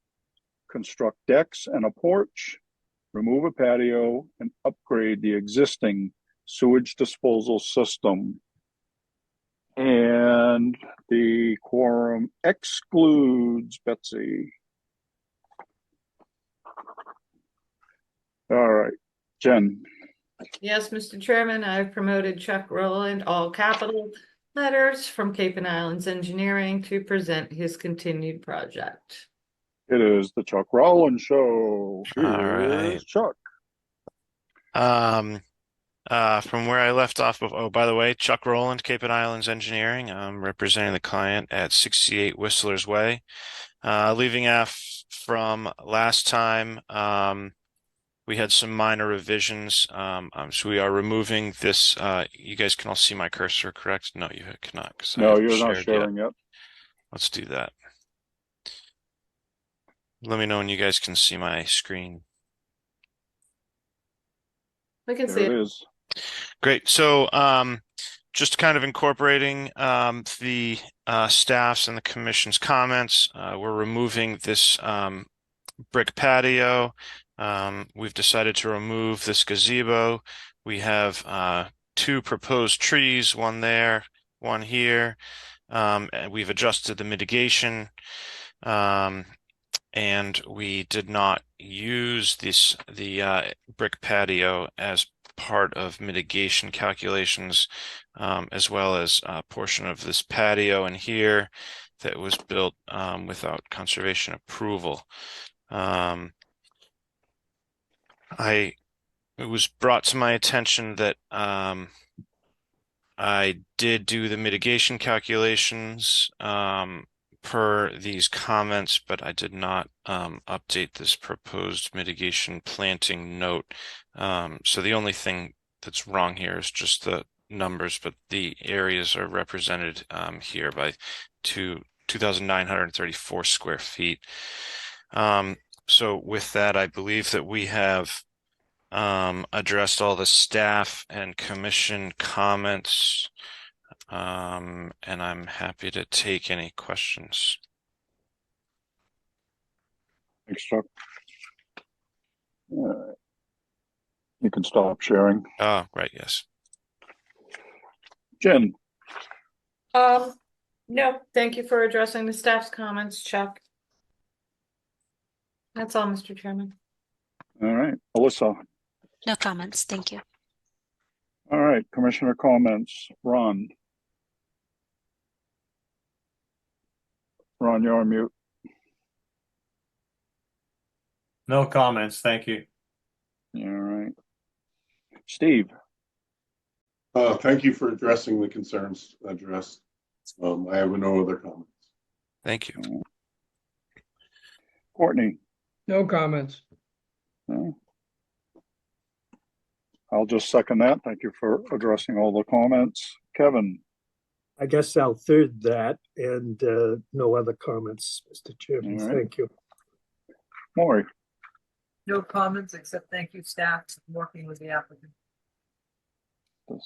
construct decks and a porch, remove a patio, and upgrade the existing sewage disposal system. And the quorum excludes Betsy. All right, Jen. Yes, Mr. Chairman, I've promoted Chuck Rowland, all capital letters, from Cape and Islands Engineering to present his continued project. It is the Chuck Rowland Show. Here's Chuck. From where I left off oh, by the way, Chuck Rowland, Cape and Islands Engineering. I'm representing the client at 68 Whistler's Way. Leaving off from last time, we had some minor revisions. So we are removing this. You guys can all see my cursor, correct? No, you cannot. No, you're not sharing yet. Let's do that. Let me know when you guys can see my screen. We can see it is. Great. So just kind of incorporating the staff's and the commission's comments. We're removing this brick patio. We've decided to remove this gazebo. We have 2 proposed trees, one there, one here. And we've adjusted the mitigation. And we did not use the brick patio as part of mitigation calculations, as well as a portion of this patio in here that was built without conservation approval. It was brought to my attention that I did do the mitigation calculations per these comments, but I did not update this proposed mitigation planting note. So the only thing that's wrong here is just the numbers, but the areas are represented here by 2,934 square feet. So with that, I believe that we have addressed all the staff and commission comments. And I'm happy to take any questions. Thanks, Chuck. You can stop sharing. Oh, right, yes. Jen. No, thank you for addressing the staff's comments, Chuck. That's all, Mr. Chairman. All right, Alyssa. No comments. Thank you. All right, commissioner comments. Ron. Ron, you're on mute. No comments. Thank you. All right. Steve. Thank you for addressing the concerns addressed. I have no other comments. Thank you. Courtney. No comments. I'll just second that. Thank you for addressing all the comments. Kevin. I guess I'll third that, and no other comments, Mr. Chairman. All right. Thank you. Maury. No comments, except thank you, staff, for working with the applicant. All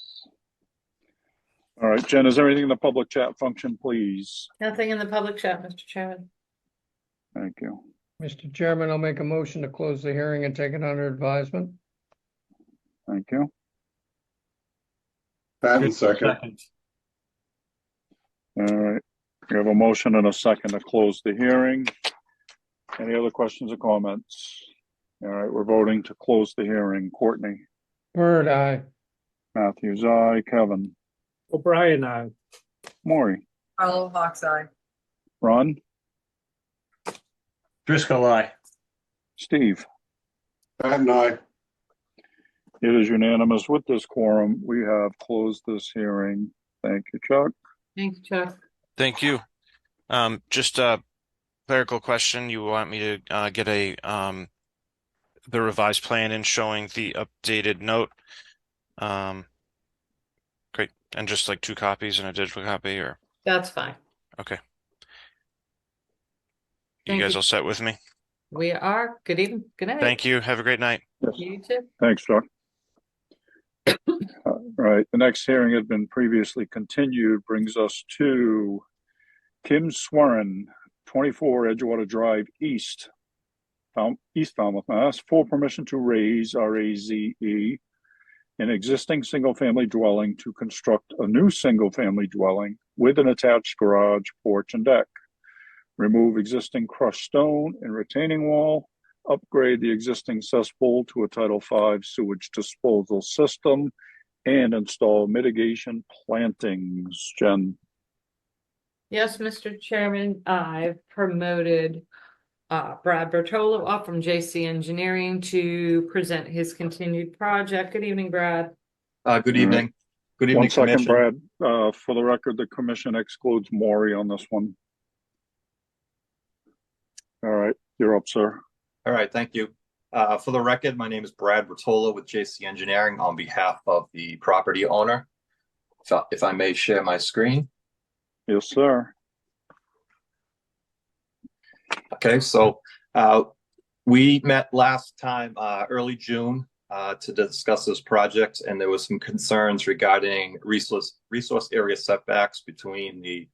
right, Jen, is there anything in the public chat function, please? Nothing in the public chat, Mr. Chairman. Thank you. Mr. Chairman, I'll make a motion to close the hearing and take it under advisement. Thank you. Pat, second. All right, we have a motion and a second to close the hearing. Any other questions or comments? All right, we're voting to close the hearing. Courtney. Bird, aye. Matthews, aye. Kevin. O'Brien, aye. Maury. Carlo Hawk's eye. Ron. Driscoll, aye. Steve. Pat and I. It is unanimous with this quorum. We have closed this hearing. Thank you, Chuck. Thank you, Chuck. Thank you. Just a clerical question. You want me to get the revised plan in showing the updated note? Great. And just like 2 copies and a digital copy, or? That's fine. Okay. Thank You guys you. all set with me? We are. Good evening. Good night. Thank you. Have a great night. Yes. You too. Thanks, Chuck. Right. The next hearing had been previously continued, brings us to Kim Swerin, 24 Edgewater Drive East, East Falmouth, Mass. For permission to raise, RAZE, an existing single-family dwelling to construct a new single-family dwelling with an attached garage, porch, and deck. Remove existing crushed stone and retaining wall. Upgrade the existing cesspool to a Title V sewage disposal system and install mitigation plantings. Jen. Yes, Mr. Chairman, I've promoted Brad Bertolo up from JC Engineering to present his continued project. Good evening, Brad. Good evening. Good evening, 1 second, Commission. Brad. For the record, the commission excludes Maury on this one. All right, you're up, sir. All right, thank you. For the record, my name is Brad Bertolo with JC Engineering on behalf of the property owner. If I may share my screen. Yes, sir. Okay, so we met last time, early June, to discuss this project, and there was some concerns regarding resource area setbacks between the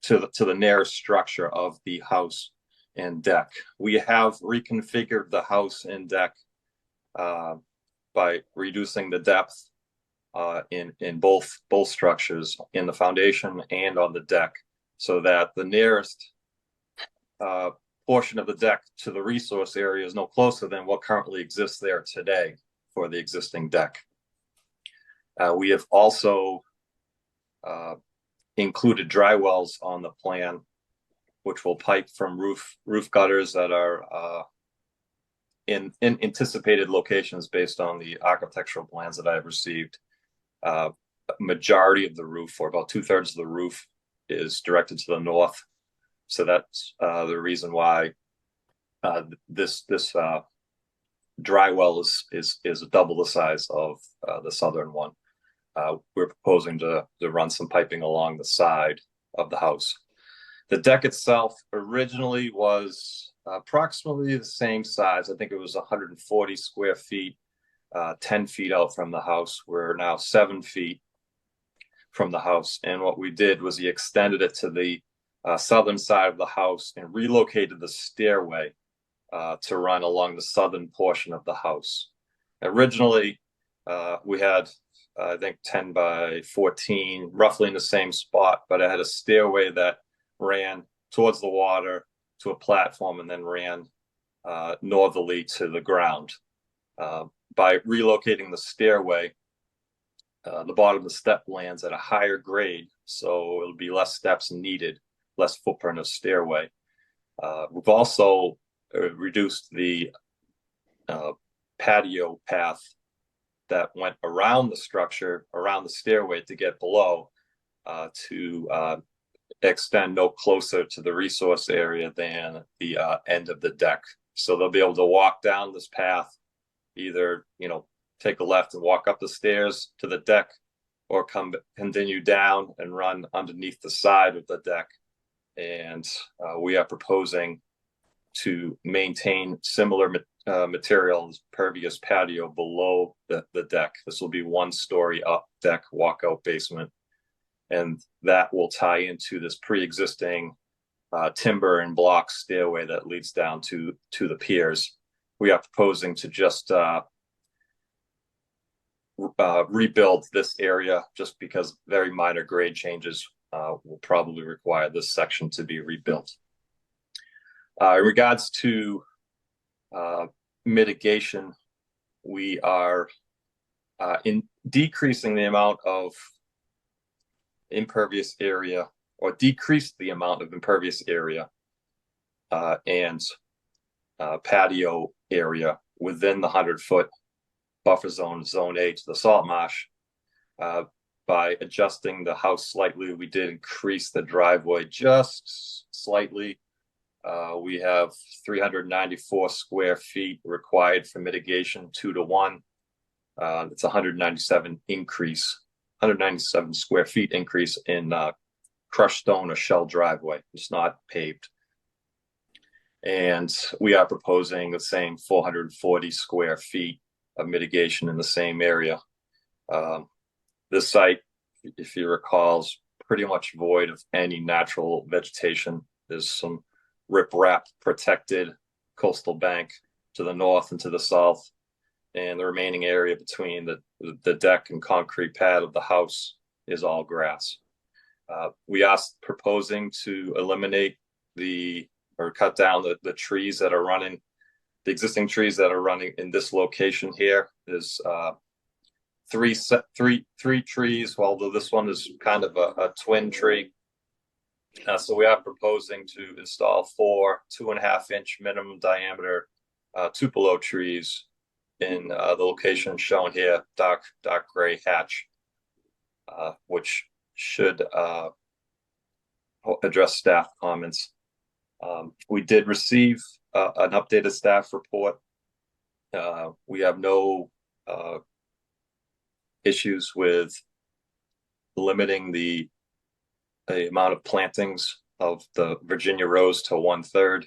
to the nearest structure of the house and deck. We have reconfigured the house and deck by reducing the depth in both structures, in the foundation and on the deck, so that the nearest portion of the deck to the resource area is no closer than what currently exists there today for the existing deck. We have also included dry wells on the plan, which will pipe from roof gutters that are in anticipated locations based on the architectural plans that I have received. Majority of the roof, or about 2/3 of the roof, is directed to the north. So that's the reason why this dry well is double the size of the southern one. We're proposing to run some piping along the side of the house. The deck itself originally was approximately the same size. I think it was 140 square feet, 10 feet out from the house. We're now 7 feet from the house. And what we did was he extended it to the southern side of the house and relocated the stairway to run along the southern portion of the house. Originally, we had, I think, 10 by 14, roughly in the same spot, but I had a stairway that ran towards the water to a platform and then ran northerly to the ground. By relocating the stairway, the bottom of the step lands at a higher grade, so it'll be less steps needed, less footprint of stairway. We've also reduced the patio path that went around the structure, around the stairway to get below, to extend no closer to the resource area than the end of the deck. So they'll be able to walk down this path, either, take a left and walk up the stairs to the deck, or continue down and run underneath the side of the deck. And we are proposing to maintain similar materials, pervious patio below the deck. This will be 1-story up deck, walkout basement, and that will tie into this pre-existing timber and block stairway that leads down to the piers. We are proposing to just rebuild this area, just because very minor grade changes will probably require this section to be rebuilt. In regards to mitigation, we are in decreasing the amount of impervious area, or decrease the amount of impervious area and patio area within the 100-foot buffer zone, zone A, to the salt marsh. By adjusting the house slightly, we did increase the driveway just slightly. We have 394 square feet required for mitigation, 2-to-1. It's 197 square feet increase in crushed stone or shell driveway. It's not paved. And we are proposing the same 440 square feet of mitigation in the same area. This site, if you recall, is pretty much void of any natural vegetation. There's some riprap protected coastal bank to the north and to the south. and the remaining area between the deck and concrete pad of the house is all grass. We are proposing to eliminate or cut down the trees that are running, the existing trees that are running in this location here. There's three trees, although this one is kind of a twin tree. So we are proposing to install 4 2.5-inch minimum diameter Tupelo trees in the location shown here, dark gray hatch, which should address staff comments. We did receive an updated staff report. We have no issues with limiting the amount of plantings of the Virginia rose to 1/3.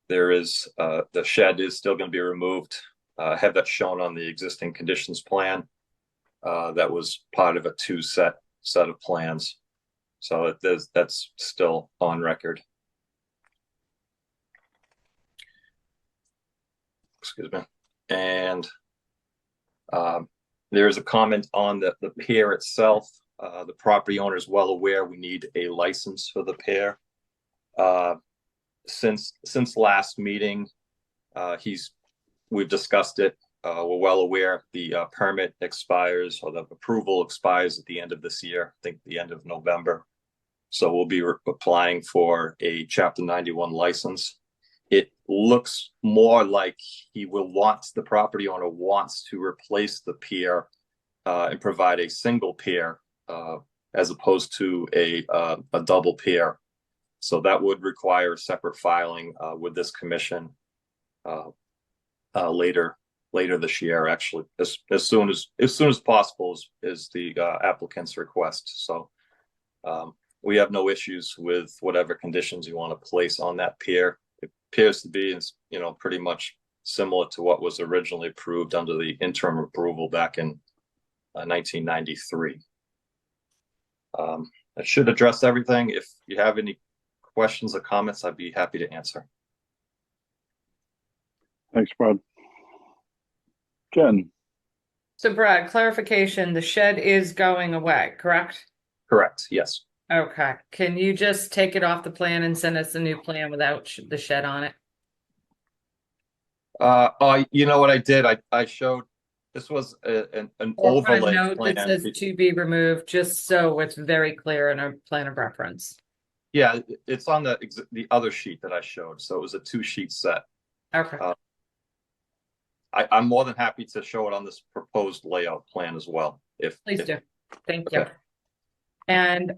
There is the shed is still going to be removed. I have that shown on the existing conditions plan. That was part of a 2-set of plans. So that's still on record. Excuse me. And there is a comment on the pier itself. The property owner is well aware we need a license for the pier. Since last meeting, we've discussed it. We're well aware the permit expires, or the approval expires at the end of this year, I think the end of November. So we'll be applying for a Chapter 91 license. It looks more like the property owner wants to replace the pier and provide a single pier as opposed to a double pier. So that would require a separate filing with this commission later this year, actually, as soon as possible is the applicant's request. So we have no issues with whatever conditions you want to place on that pier. It appears to be, pretty much similar to what was originally approved under the interim approval back in 1993. That should address everything. If you have any questions or comments, I'd be happy to answer. Thanks, Brad. Jen. So Brad, clarification, the shed is going away, correct? Correct, yes. Okay, can you just take it off the plan and send us a new plan without the shed on it? You know what I did? I showed, this was an overlay a note plan. that says to be removed, just so it's very clear in our plan of reference. Yeah, it's on the other sheet that I showed. So it was a 2-sheet set. Okay. I'm more than happy to show it on this proposed layout plan as well. Please do. Thank you. And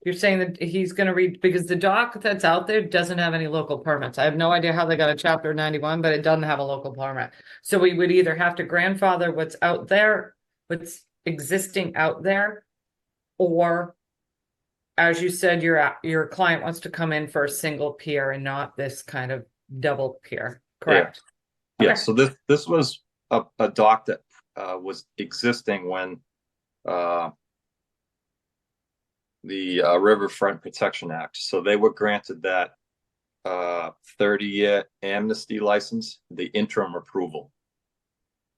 you're saying that he's going to read, because the dock that's out there doesn't have any local permits. I have no idea how they got a Chapter 91, but it doesn't have a local permit. So we would either have to grandfather what's out there, what's existing out there, or, as you said, your client wants to come in for a single pier and not this kind of double pier, correct? Yeah. So this was a dock that was existing when the Riverfront Protection Act. So they were granted that 30-year amnesty license, the interim approval.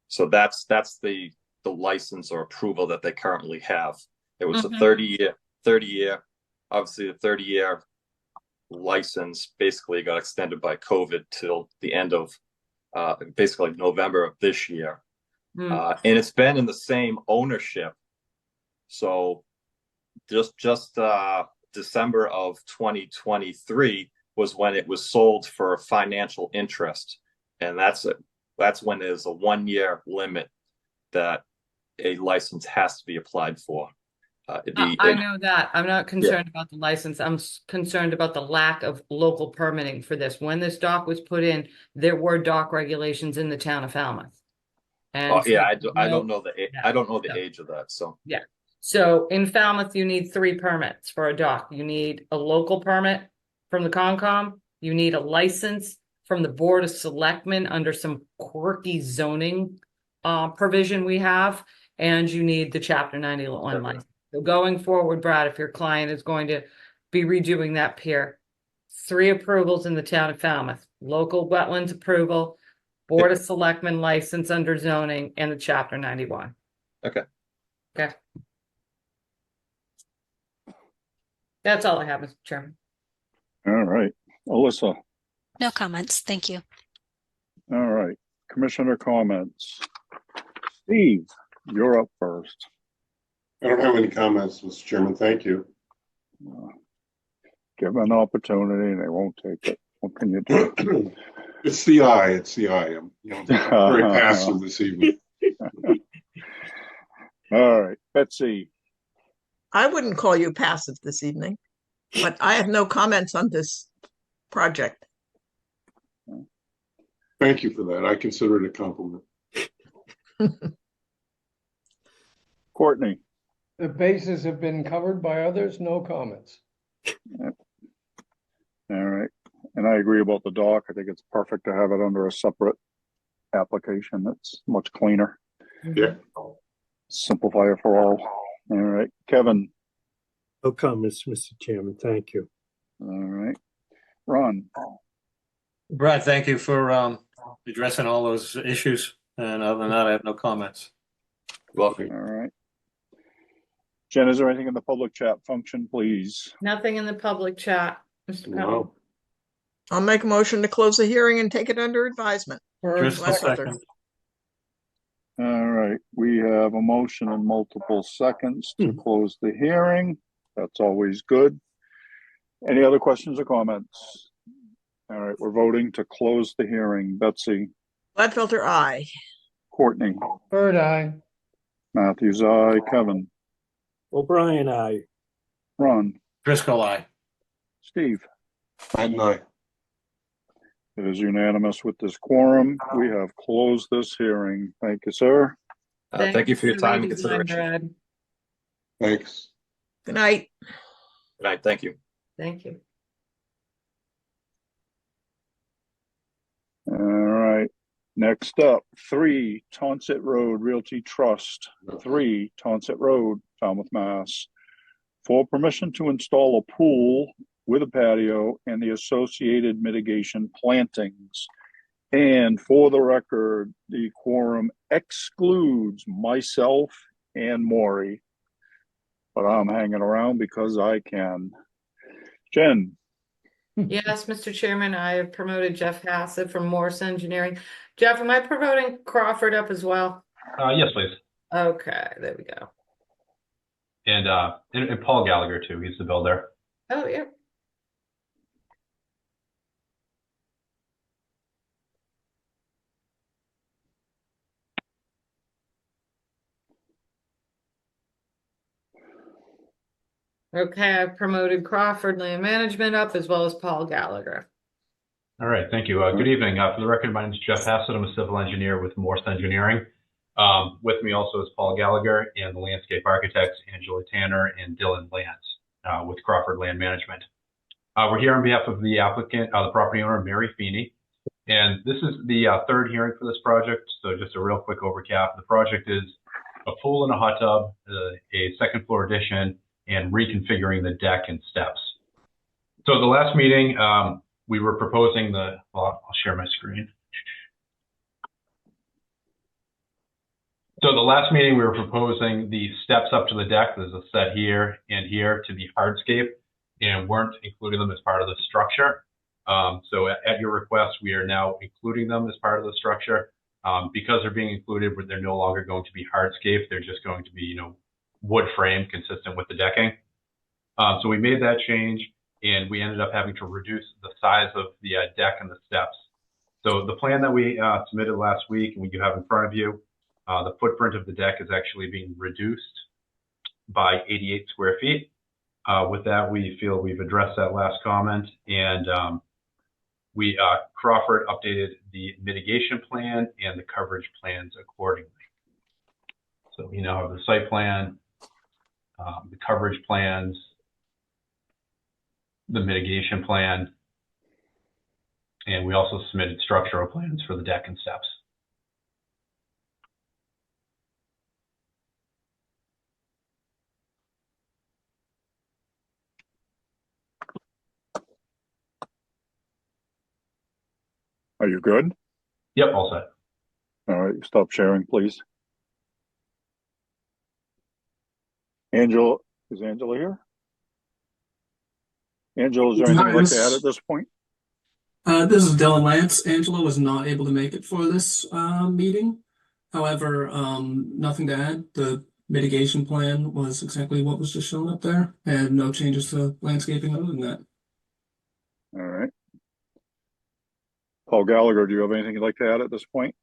So that's the license or approval that they currently have. It was a 30-year. Obviously, the 30-year license basically got extended by COVID till the end of basically November of this year. And it's been in the same ownership. So just December of 2023 was when it was sold for financial interest. And that's when there's a 1-year limit that a license has to be applied for. I know that. I'm not concerned about the license. I'm concerned about the lack of local permitting for this. When this dock was put in, there were dock regulations in the town of Falmouth. And I don't know the age of that. So yeah. So in Falmouth, you need 3 permits for a dock. You need a local permit from the Concom. You need a license from the Board of Selectmen under some quirky zoning provision we have, and you need the Chapter 91 license. So going forward, Brad, if your client is going to be redoing that pier, 3 approvals in the town of Falmouth: local wetlands approval, Board of Selectmen license under zoning and the Chapter 91. Okay. Okay. That's all I have, Mr. Chairman. All right. Alyssa. No comments. Thank you. All right. Commissioner comments. Steve, you're up first. I don't have any comments, Mr. Chairman. Thank you. Give them an opportunity and they won't take it. What can you do? It's the eye. It's the eye. I'm very passive this evening. All right. Betsy. I wouldn't call you passive this evening, but I have no comments on this project. Thank you for that. I consider it a compliment. Courtney. The bases have been covered by others, no comments. All right. And I agree about the dock. I think it's perfect to have it under a separate application. It's much cleaner. Yeah. Simplify it for all. All right. Kevin. No comments, Mr. Chairman. Thank you. All right. Ron. Brad, thank you for addressing all those issues. And other than that, I have no comments. Welcome. All right. Jen, is there anything in the public chat function, please? Nothing in the public chat, Mr. Pelley. Wow. I'll make a motion to close the hearing and take it under advisement. Just a second. All right. We have a motion and multiple seconds to close the hearing. That's always good. Any other questions or comments? All right. We're voting to close the hearing. Betsy. Gladfelter, aye. Courtney. Bird eye. Matthews, aye. Kevin. O'Brien, aye. Ron. Driscoll, aye. Steve. Aye. It is unanimous with this quorum. We have closed this hearing. Thank you, sir. Thank you for your time and Thanks, Brad. consideration. Thanks. Good night. Good night. Thank you. Thank you. All right. Next up, 3 Tonsett Road Realty Trust, 3 Tonsett Road, Falmouth, Mass. For permission to install a pool with a patio and the associated mitigation plantings. And for the record, the quorum excludes myself and Maury. But I'm hanging around because I can. Jen. Yes, Mr. Chairman, I have promoted Jeff Hassett from Morse Engineering. Jeff, am I promoting Crawford up as well? Yes, please. Okay, there we go. And Paul Gallagher too. He's the builder. Oh, yeah. Okay, I've promoted Crawford Land Management up as well as Paul Gallagher. All right, thank you. Good evening. For the record, my name is Jeff Hassett. I'm a civil engineer with Morse Engineering. With me also is Paul Gallagher and the landscape architects, Angela Tanner and Dylan Lance with Crawford Land Management. We're here on behalf of the applicant, the property owner, Mary Feeney. And this is the third hearing for this project. So just a real quick overcap. The project is a pool and a hot tub, a second floor addition, and reconfiguring the deck and steps. So the last meeting, we were proposing I'll share my screen. So the last meeting, we were proposing the steps up to the deck. There's a set here and here to be hardscape and weren't including them as part of the structure. So at your request, we are now including them as part of the structure. Because they're being included, they're no longer going to be hardscape. They're just going to be, wood frame consistent with the decking. So we made that change and we ended up having to reduce the size of the deck and the steps. So the plan that we submitted last week and what you have in front of you, the footprint of the deck is actually being reduced by 88 square feet. With that, we feel we've addressed that last comment, and Crawford updated the mitigation plan and the coverage plans accordingly. So we now have the site plan, the coverage plans, the mitigation plan, and we also submitted structural plans for the deck and steps. Are you good? Yep, all set. All right, stop sharing, please. Angela, is Angela here? Angela, is there anything you'd like to add at this point? This is Dylan Lance. Angela was not able to make it for this meeting. However, nothing to add. The mitigation plan was exactly what was just shown up there, and no changes to landscaping other than that. All right. Paul Gallagher, do you have anything you'd like to add at this point?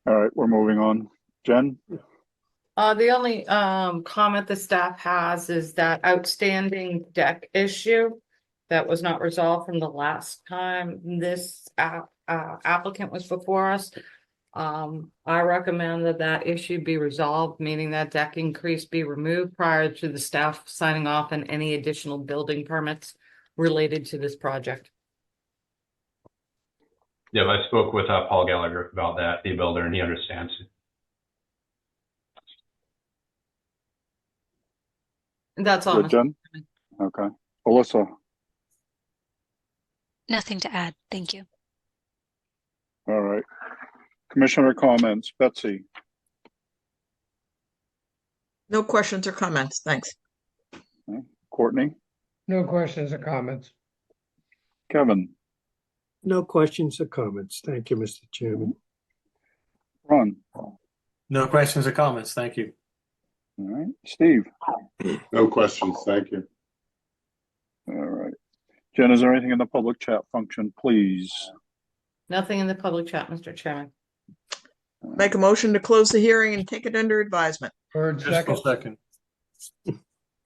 All right, we're moving on. Jen? The only comment the staff has is that outstanding deck issue that was not resolved from the last time this applicant was before us. I recommend that issue be resolved, meaning that deck increase be removed prior to the staff signing off on any additional building permits related to this project. Yeah, I spoke with Paul Gallagher about that, the builder, and he understands. That's all. Good, Jen? Okay. Alyssa? Nothing to add. Thank you. All right. Commissioner comments. Betsy? No questions or comments. Thanks. Okay. Courtney? No questions or comments. Kevin? No questions or comments. Thank you, Mr. Chairman. Ron? No questions or comments. Thank you. All right. Steve? No questions. Thank you. All right. Jen, is there anything in the public chat function, please? Nothing in the public chat, Mr. Chairman. Make a motion to close the hearing and take it under advisement. Third, second.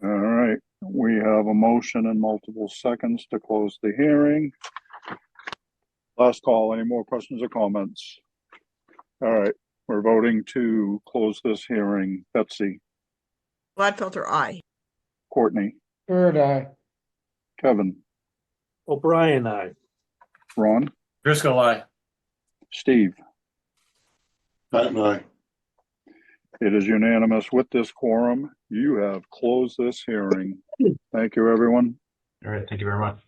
All right. We have a motion and multiple seconds to close the hearing. Last call. Any more questions or comments? All right. We're voting to close this hearing. Betsy? Gladfelter, aye. Courtney? Bird, aye. Kevin? O'Brien, aye. Ron? Driscoll, aye. Steve? Patton, aye. It is unanimous with this quorum. You have closed this hearing. Thank you, everyone. All right, thank you very much.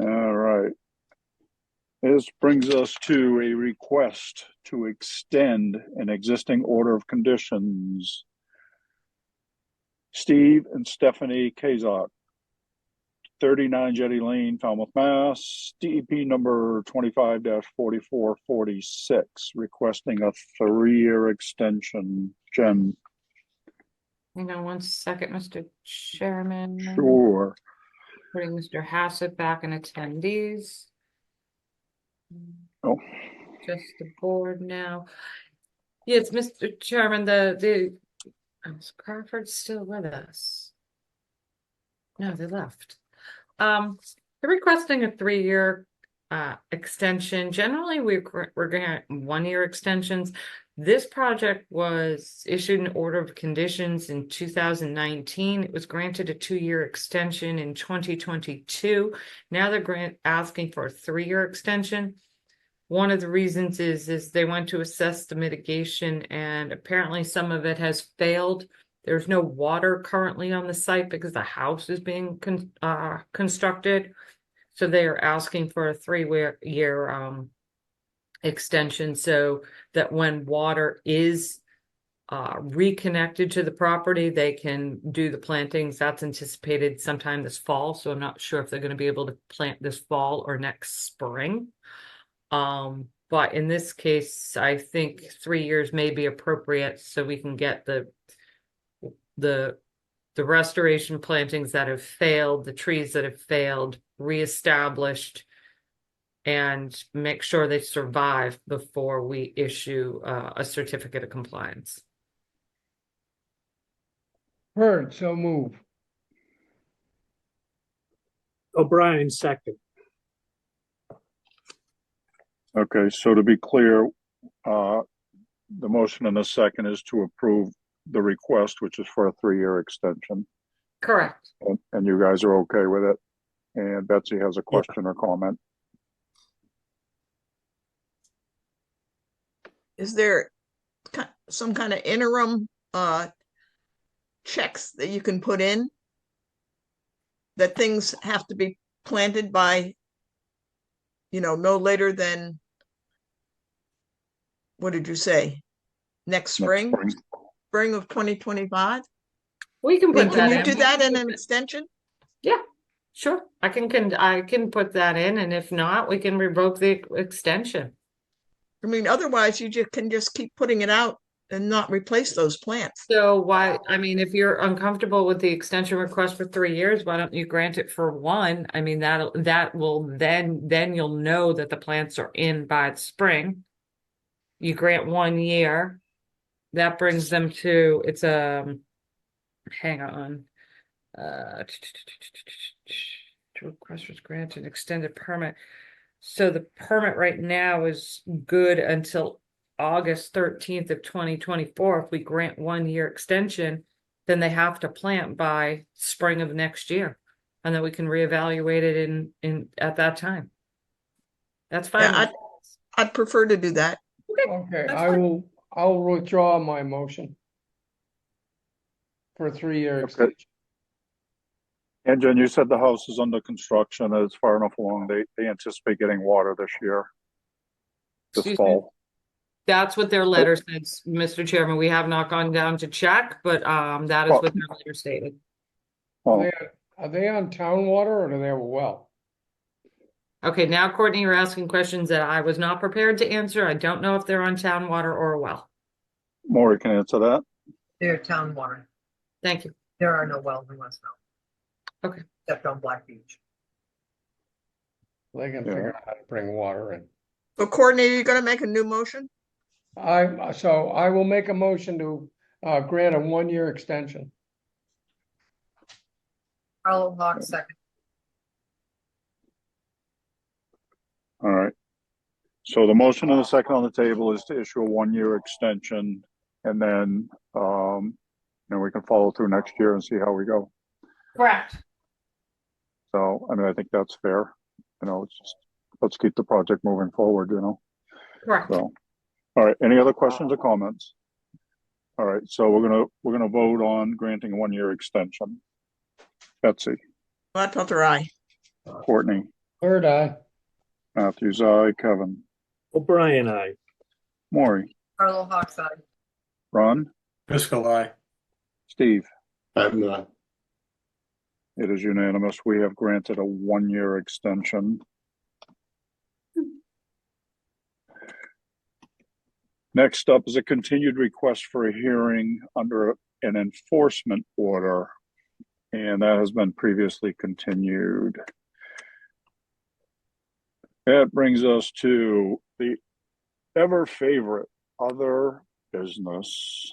All right. This brings us to a request to extend an existing order of conditions. Steve and Stephanie Kazak, 39 Jetty Lane, Falmouth, Mass. DEP number 25-4446, requesting a 3-year extension. Jen? Hang on one second, Mr. Chairman. Sure. Putting Mr. Hassett back in attendees. Oh. Just the board now. Yes, Mr. Chairman, is Crawford still with us? No, they left. They're requesting a 3-year extension. Generally, we're going to 1-year extensions. This project was issued an order of conditions in 2019. It was granted a 2-year extension in 2022. Now they're asking for a 3-year extension. One of the reasons is they want to assess the mitigation, and apparently some of it has failed. There's no water currently on the site because the house is being constructed. So they are asking for a 3-year extension so that when water is reconnected to the property, they can do the plantings. That's anticipated sometime this fall. So I'm not sure if they're going to be able to plant this fall or next spring. But in this case, I think 3 years may be appropriate so we can get the restoration plantings that have failed, the trees that have failed, reestablished, and make sure they survive before we issue a certificate of compliance. Bird, so move. O'Brien, second. Okay, so to be clear, the motion in a second is to approve the request, which is for a 3-year extension. Correct. And you guys are okay with it? And Betsy has a question or comment. is there some kind of interim checks that you can put in that things have to be planted by, no later than, what did you say? Next spring? Spring of 2025? We can put Can that you in. do that in an extension? Yeah, sure. I can put that in, and if not, we can revoke the extension. I mean, otherwise you can just keep putting it out and not replace those plants. So why, I mean, if you're uncomfortable with the extension request for 3 years, why don't you grant it for 1? I mean, that will then you'll know that the plants are in by the spring. You grant 1 year. That brings them to, it's hang on. Request was granted extended permit. So the permit right now is good until August 13th of 2024. If we grant 1 year extension, then they have to plant by spring of next year. And then we can reevaluate it in at that time. That's fine. Yeah, I'd prefer to do that. Okay, I'll withdraw my motion for a 3-year extension. And Jen, you said the house is under construction. It's far enough along. They anticipate getting water this year, this fall. That's what their letter says, Mr. Chairman. We have not gone down to check, but that is what their letter stated. Are they on town water or do they have a well? Okay, now Courtney, you're asking questions that I was not prepared to answer. I don't know if they're on town water or a well. Maury can answer that. They're town water. Thank you. There are no wells in West Falmouth. Okay. Except on Black Beach. They can figure out how to bring water in. So Courtney, are you going to make a new motion? So I will make a motion to grant a 1-year extension. Carl Hawk, second. All right. So the motion and the second on the table is to issue a 1-year extension, and then we can follow through next year and see how we go. Correct. So, I mean, I think that's fair. It's just, let's keep the project moving forward, Correct. So, all right. Any other questions or comments? All right. So we're gonna vote on granting a 1-year extension. Betsy. Gladfelter, aye. Courtney. Bird, aye. Matthews, aye. Kevin. O'Brien, aye. Maury. Carl Hawk, side. Ron. Driscoll, aye. Steve. I'm not. It is unanimous. We have granted a 1-year extension. Next up is a continued request for a hearing under an enforcement order, and that has been previously continued. That brings us to the ever favorite other business.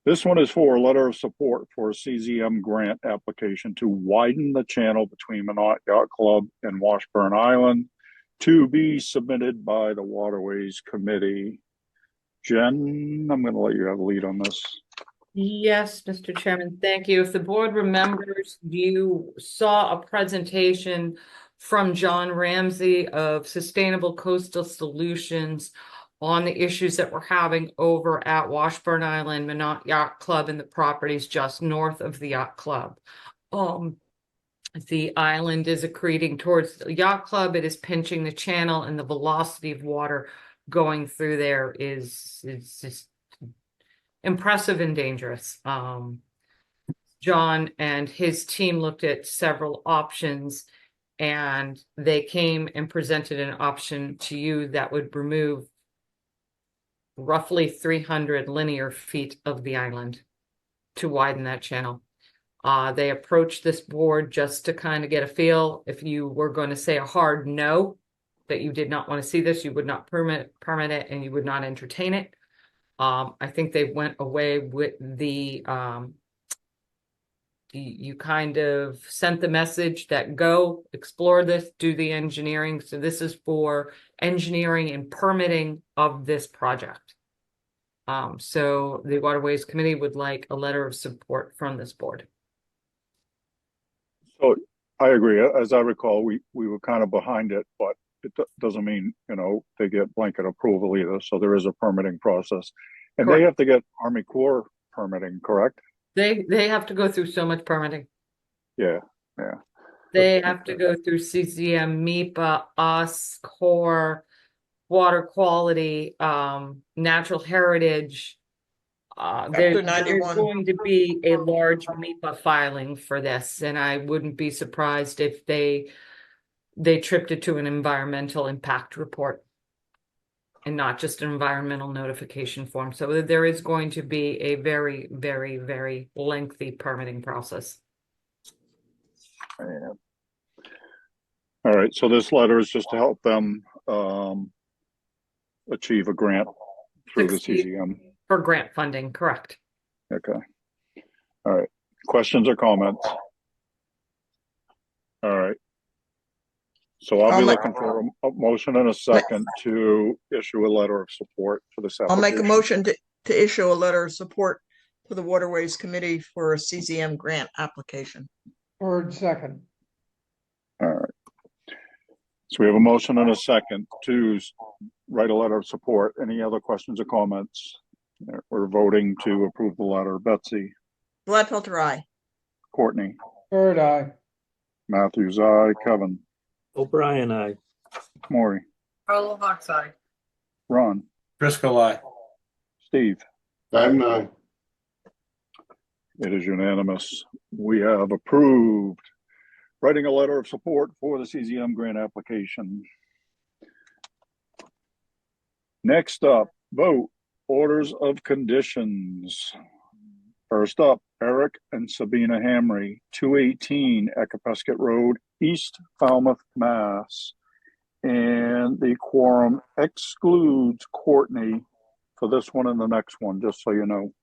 This one is for a letter of support for a CZM grant application to widen the channel between Minot Yacht Club and Washburn Island, to be submitted by the Waterways Committee. Jen, I'm going to let you have the lead on this. Yes, Mr. Chairman, thank you. If the board remembers, you saw a presentation from John Ramsey of Sustainable Coastal Solutions on the issues that we're having over at Washburn Island, Minot Yacht Club, and the properties just north of the yacht club. The island is accreting towards the yacht club. It is pinching the channel, and the velocity of water going through there is just impressive and dangerous. John and his team looked at several options, and they came and presented an option to you that would remove roughly 300 linear feet of the island to widen that channel. They approached this board just to kind of get a feel. If you were going to say a hard no, that you did not want to see this, you would not permit it, and you would not entertain it. I think they went away with you kind of sent the message that go explore this, do the engineering. So this is for engineering and permitting of this project. So the Waterways Committee would like a letter of support from this board. So I agree. As I recall, we were kind of behind it, but doesn't mean, they get blanket approval either. So there is a permitting process. And Correct. they have to get Army Corps permitting, correct? They have to go through so much permitting. Yeah. They have to go through CCM, MIPA, us, core, water quality, natural heritage. There's 91. going to be a large MIPA filing for this, and I wouldn't be surprised if they tripped it to an environmental impact report and not just an environmental notification form. So there is going to be a very, very, very lengthy permitting process. Yeah. All right. So this letter is just to help them achieve a grant through the CCM. For grant funding, correct. Okay. All right. Questions or comments? All right. So I'll be looking for a motion and a second to issue a letter of support for this I'll make a application. motion to issue a letter of support to the Waterways Committee for a CCM grant application. Bird second. All right. So we have a motion and a second to write a letter of support. Any other questions or comments? We're voting to approve the letter. Betsy. Gladfelter, aye. Courtney. Bird eye. Matthews, aye. Kevin. O'Brien, aye. Maury. Carlo Hawk's eye. Ron. Driscoll, aye. Steve. Biden, aye. It is unanimous. We have approved writing a letter of support for the CCM grant application. Next up, vote orders of conditions. First up, Eric and Sabina Hamry, 218 Ecopesket Road, East Falmouth, Mass. And the quorum excludes Courtney for this one and the next one, just so you know.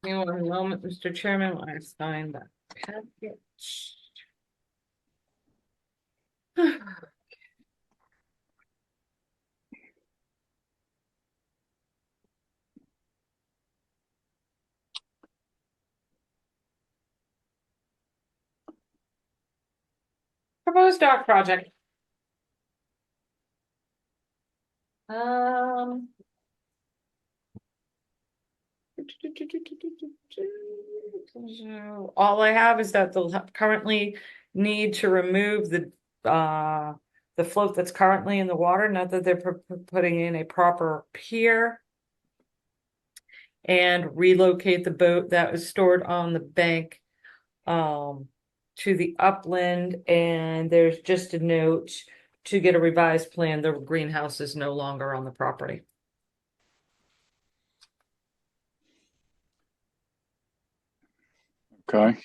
Give me one moment, Mr. Chairman, while I sign that package. Proposed dock project. All I have is that they'll currently need to remove the float that's currently in the water, not that they're putting in a proper pier, and relocate the boat that was stored on the bank to the upland. And there's just a note to get a revised plan. The greenhouse is no longer on the property. Okay.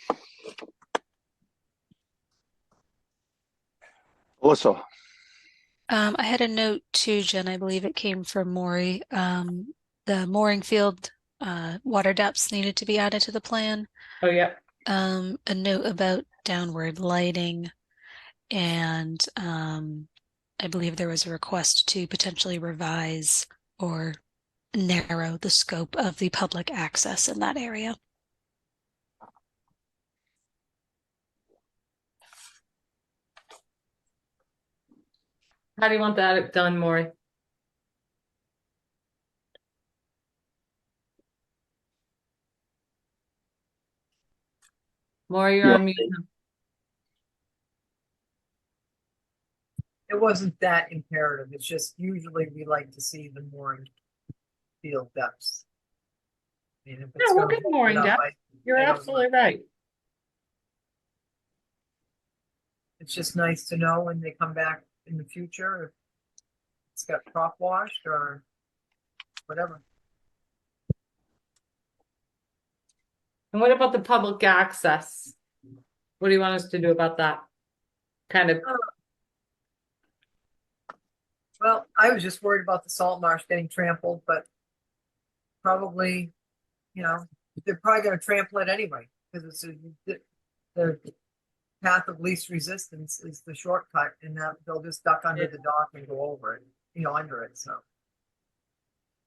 Alyssa. I had a note too, Jen. I believe it came from Maury. The mooring field water depths needed to be added to the plan. Oh, yeah. A note about downward lighting, and I believe there was a request to potentially revise or narrow the scope of the public access in that area. How do you want that done, Maury? Maury, you're on mute. It wasn't that imperative. It's just usually we like to see the mooring field depths. I mean, if it's No, we'll gonna get mooring open up, depth. You're absolutely right. It's just nice to know when they come back in the future if it's got prop washed or whatever. And what about the public access? What do you want us to do about that? Kind of. Well, I was just worried about the salt marsh getting trampled, but probably, they're probably going to trample it anyway because it's the path of least resistance is the shortcut, and that they'll just duck under the dock and go over it, under it. So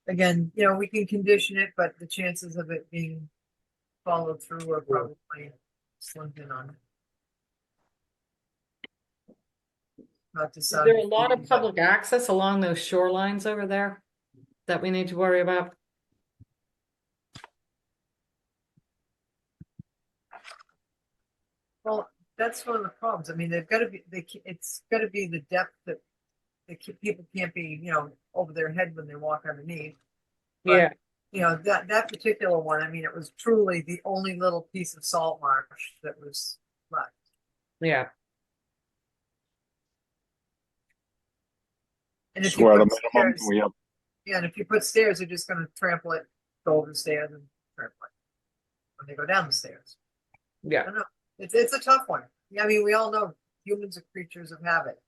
again, we can condition it, but the chances of it being followed through are probably slim in on it. not to Is sound. there a lot of defeating, but- public access along those shorelines over there that we need to worry about? Well, that's one of the problems. I mean, they've got to be, it's got to be the depth that people can't be, over their head when they walk underneath. But, Yeah. That particular one, I mean, it was truly the only little piece of salt marsh that was left. Yeah. And if So at you a put minimum, stairs, we have, and if you put stairs, they're just going to trample it, go over the stairs and trample it when they go down the stairs. I Yeah. don't know. It's a tough one. Yeah, I mean, we all know humans are creatures of habit,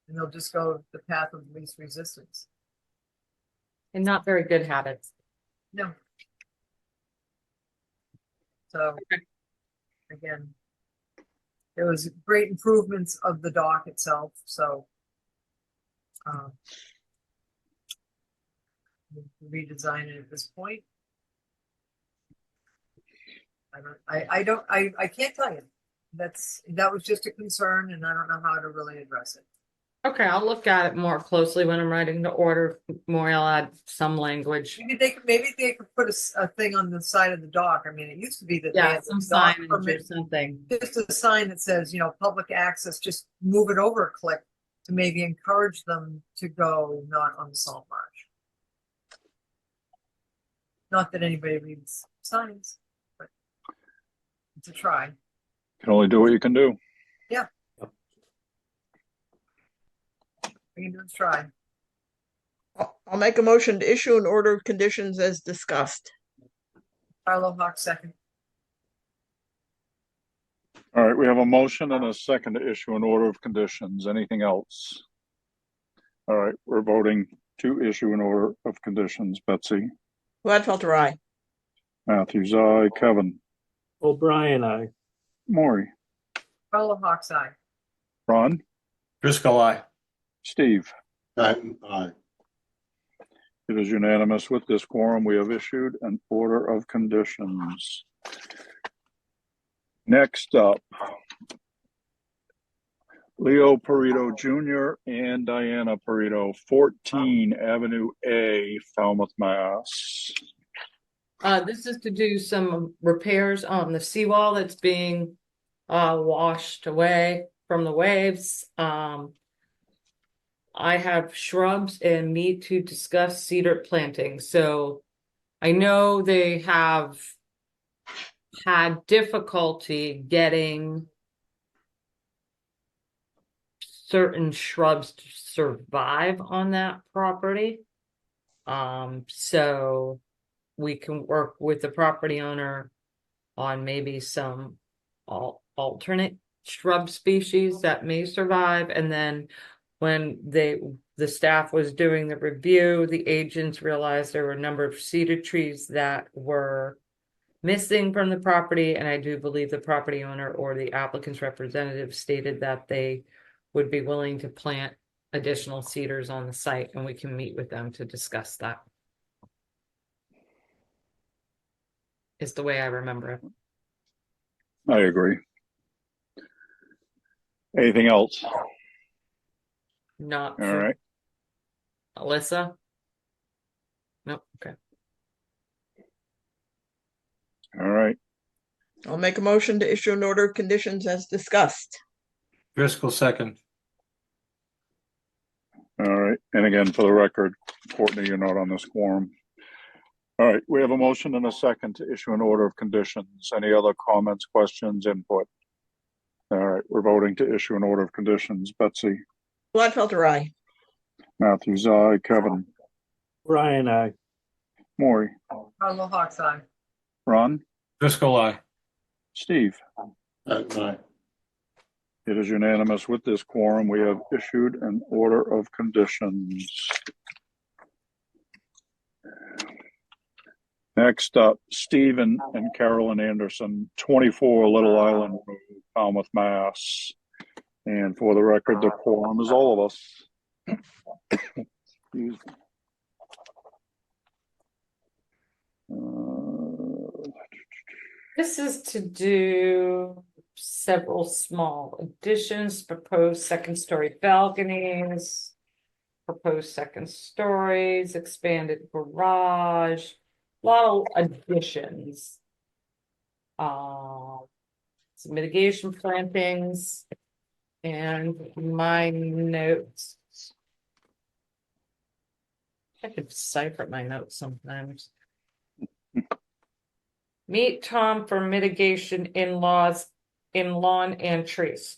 and they'll just go the path of least resistance. And not very good habits. No. So, again, there was great improvements of the dock itself. So, redesign it at this point. I can't tell you. That was just a concern, and I don't know how to really address it. Okay, I'll look at it more closely when I'm writing the order. More, I'll add some language. Maybe they could put a thing on the side of the dock. I mean, it used to be that they Yeah, had some the dock signage or permit, something. just a sign that says, public access. Just move it over a click to maybe encourage them to go not on the salt marsh. Not that anybody reads signs, but it's a try. can only do what you can do. Yeah. We can do a try. I'll make a motion to issue an order of conditions as discussed. Carlo Hawk second. All right, we have a motion and a second to issue an order of conditions. Anything else? All right, we're voting to issue an order of conditions. Betsy? Gladfelter, aye. Matthews, aye. Kevin? O'Brien, aye. Maury? Carlo Hawk's eye. Ron? Driscoll, aye. Steve? Patton, aye. It is unanimous. With this quorum, we have issued an order of conditions. Next up, Leo Perito Jr. and Diana Perito, 14 Avenue A, Falmouth, Mass. This is to do some repairs on the seawall that's being washed away from the waves. I have shrubs and need to discuss cedar planting. So I know they have had difficulty getting certain shrubs to survive on that property. So we can work with the property owner on maybe some alternate shrub species that may survive. And then when the staff was doing the review, the agents realized there were a number of cedar trees that were missing from the property. And I do believe the property owner or the applicant's representative stated that they would be willing to plant additional cedars on the site, and we can meet with them to discuss that. Is the way I remember it. I agree. Anything else? Not All for right. Alyssa? Nope. Okay. All right. I'll make a motion to issue an order of conditions as discussed. Driscoll, second. All right. And again, for the record, Courtney, you're not on this quorum. All right. We have a motion and a second to issue an order of conditions. Any other comments, questions, input? All right. We're voting to issue an order of conditions. Betsy? Gladfelter, aye. Matthews, aye. Kevin? O'Brien, aye. Maury? Carlo Hawk's eye. Ron? Driscoll, aye. Steve? Patton, aye. It is unanimous. With this quorum, we have issued an order of conditions. Next up, Stephen and Carolyn Anderson, 24 Little Island Road, Falmouth, Mass. And for the record, the quorum is all of us. Excuse me. This is to do several small additions, proposed second-story balconies, proposed second stories, expanded garage, a lot of additions. Some mitigation plantings and my notes. I could decipher my notes sometimes. Meet Tom for mitigation in-laws in lawn and trees.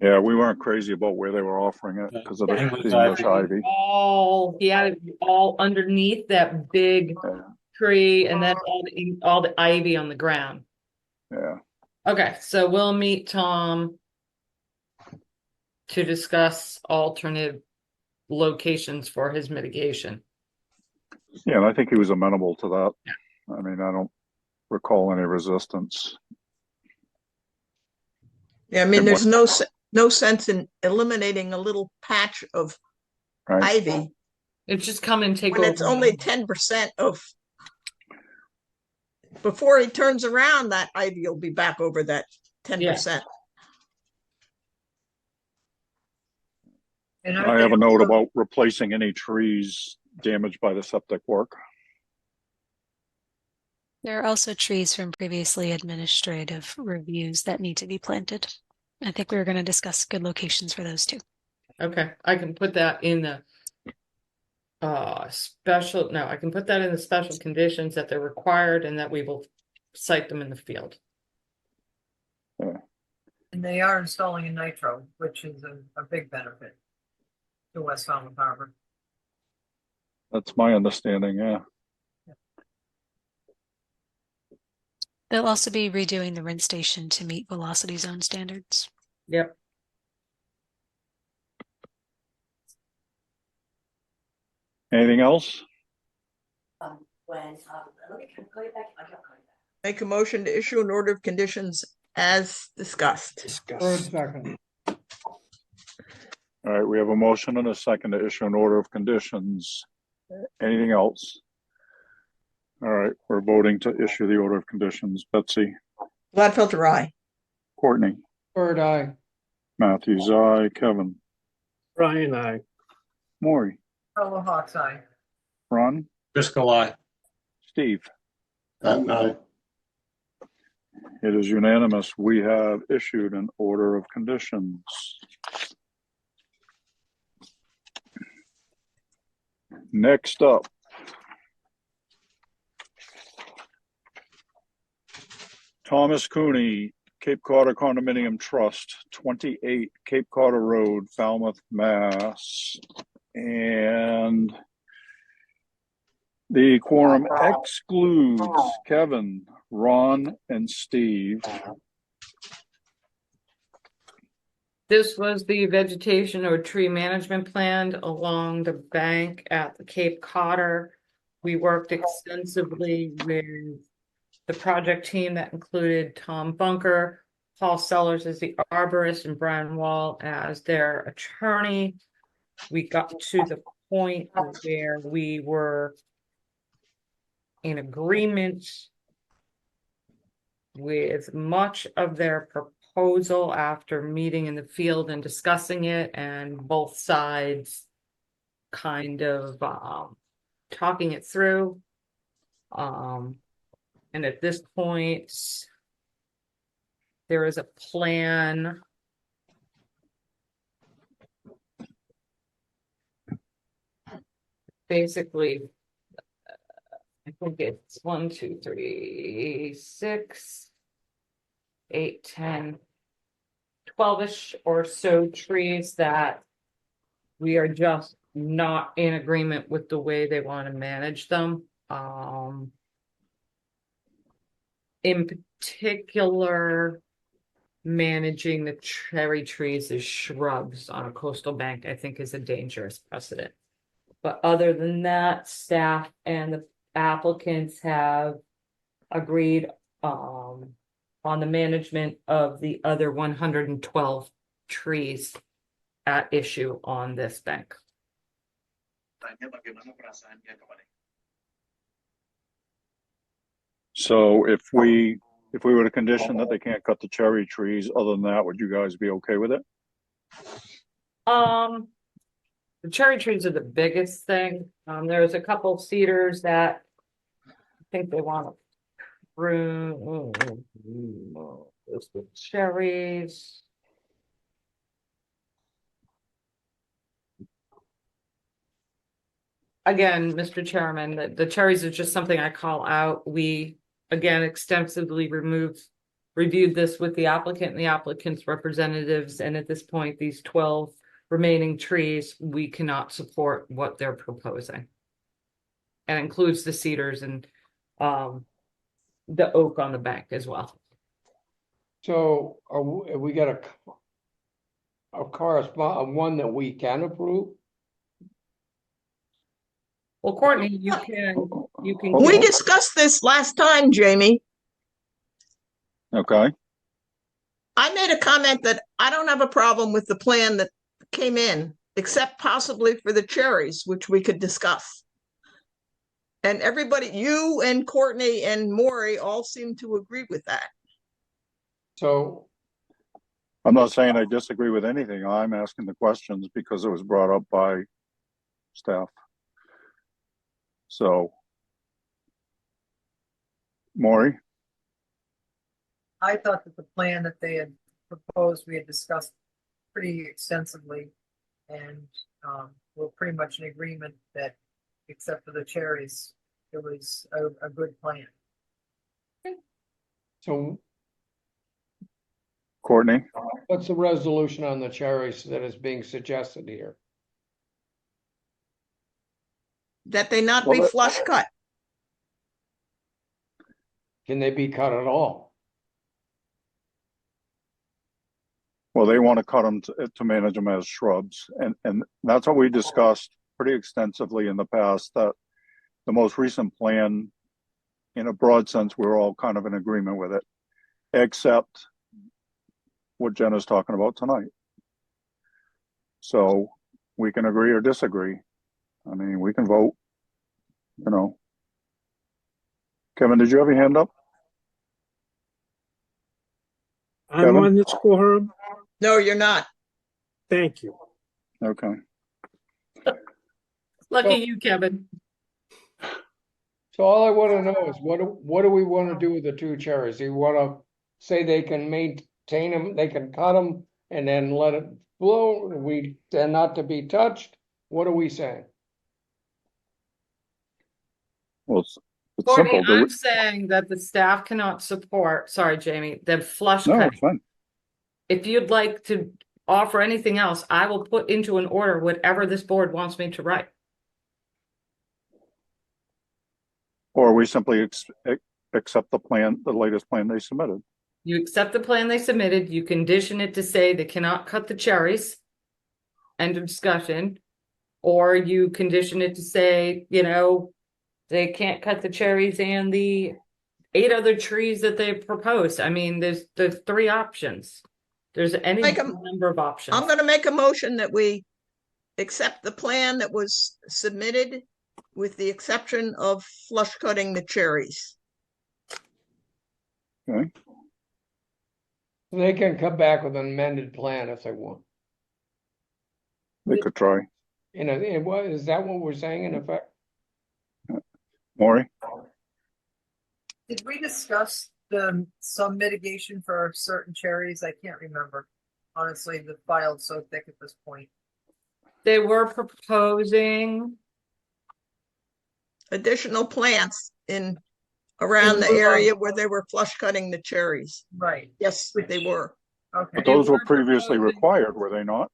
Yeah, we weren't crazy about where they were offering it because of the English ivy. He had it all underneath that big tree, and then all the ivy on the ground. Yeah. Okay, so we'll meet Tom to discuss alternate locations for his mitigation. Yeah, and I think he was amenable to that. I mean, I don't recall any resistance. Yeah, I mean, there's no sense in eliminating a little patch of ivy. It's just come and take when over. It's only 10% of. Before he turns around, that ivy will be back over that 10%. And I have a note about replacing any trees damaged by the septic work. There are also trees from previously administrative reviews that need to be planted. I think we were going to discuss good locations for those too. Okay, I can put that in the I can put that in the special conditions that they're required and that we will cite them in the field. Yeah. And they are installing a nitro, which is a big benefit to West Falmouth Harbor. That's my understanding, yeah. They'll also be redoing the rinse station to meet velocity zone standards. Yep. Anything else? Make a motion to issue an order of conditions as discussed. Third second. All right, we have a motion and a second to issue an order of conditions. Anything else? All right, we're voting to issue the order of conditions. Betsy? Gladfelter, aye. Courtney? Bird, aye. Matthews, aye. Kevin? Brian, aye. Maury? Fellow Hawks, aye. Ron? Driscoll, aye. Steve? Aye. It is unanimous. We have issued an order of conditions. Next up, Thomas Cooney, Cape Cod Condominium Trust, 28 Cape Cod Road, Falmouth, Mass. And the quorum excludes Kevin, Ron, and Steve. This was the vegetation or tree management plan along the bank at the Cape Codder. We worked extensively with the project team that included Tom Bunker, Paul Sellers as the arborist, and Brian Wall as their attorney. We got to the point where we were in agreement with much of their proposal after meeting in the field and discussing it, and both sides kind of talking it through. And at this point, there is a plan basically. I think it's 1, 2, 3, 6, 8, 10, 12-ish or so trees that we are just not in agreement with the way they want to manage them. In particular, managing the cherry trees as shrubs on a coastal bank, I think, is a dangerous precedent. But other than that, staff and the applicants have agreed on the management of the other 112 trees at issue on this bank. So if we were to condition that they can't cut the cherry trees, other than that, would you guys be okay with it? The cherry trees are the biggest thing. There's a couple of cedars that I think they want to prune. There's the cherries. Again, Mr. Chairman, the cherries are just something I call out. We, again, extensively reviewed this with the applicant and the applicant's representatives, and at this point, these 12 remaining trees, we cannot support what they're proposing. And includes the cedars and the oak on the bank as well. So have we got a one that we can approve? Well, Courtney, you can. We discussed this last time, Jamie. Okay. I made a comment that I don't have a problem with the plan that came in, except possibly for the cherries, which we could discuss. And everybody, you and Courtney and Maury all seem to agree with that. So I'm not saying I disagree with anything. I'm asking the questions because it was brought up by staff. So, Maury? I thought that the plan that they had proposed, we had discussed pretty extensively, and we're pretty much in agreement that, except for the cherries, it was a good plan. So Courtney? what's the resolution on the cherries that is being suggested here? That they not be flush cut. Can they be cut at all? Well, they want to cut them to manage them as shrubs. And that's what we discussed pretty extensively in the past, that the most recent plan, in a broad sense, we're all kind of in agreement with it, except what Jenna's talking about tonight. So we can agree or disagree. I mean, we can vote, you know. Kevin, did you have your hand up? I'm Kevin? on this quorum. No, you're not. Thank you. Okay. Lucky you, Kevin. So all I want to know is what do we want to do with the two cherries? Do you want to say they can maintain them, they can cut them and then let it blow? They're not to be touched? What are we saying? Well, it's Courtney, simple. I'm saying that the staff cannot support, sorry, Jamie, the flush No, cut. it's fine. If you'd like to offer anything else, I will put into an order whatever this board wants me to write. Or we simply accept the plan, the latest plan they submitted. You accept the plan they submitted, you condition it to say they cannot cut the cherries. End of discussion. Or you condition it to say, you know, they can't cut the cherries and the 8 other trees that they proposed. I mean, there's 3 options. There's any number of options. I'm going to make a motion that we accept the plan that was submitted with the exception of flush cutting the cherries. Okay. They can come back with an amended plan if they want. They could try. You know, is that what we're saying in effect? Maury? Did we discuss some mitigation for certain cherries? I can't remember. Honestly, the file's so thick at this point. They were proposing additional plants in around the area where they were flush cutting the cherries. Right. Yes, they were. Okay. But those were previously required, were they not?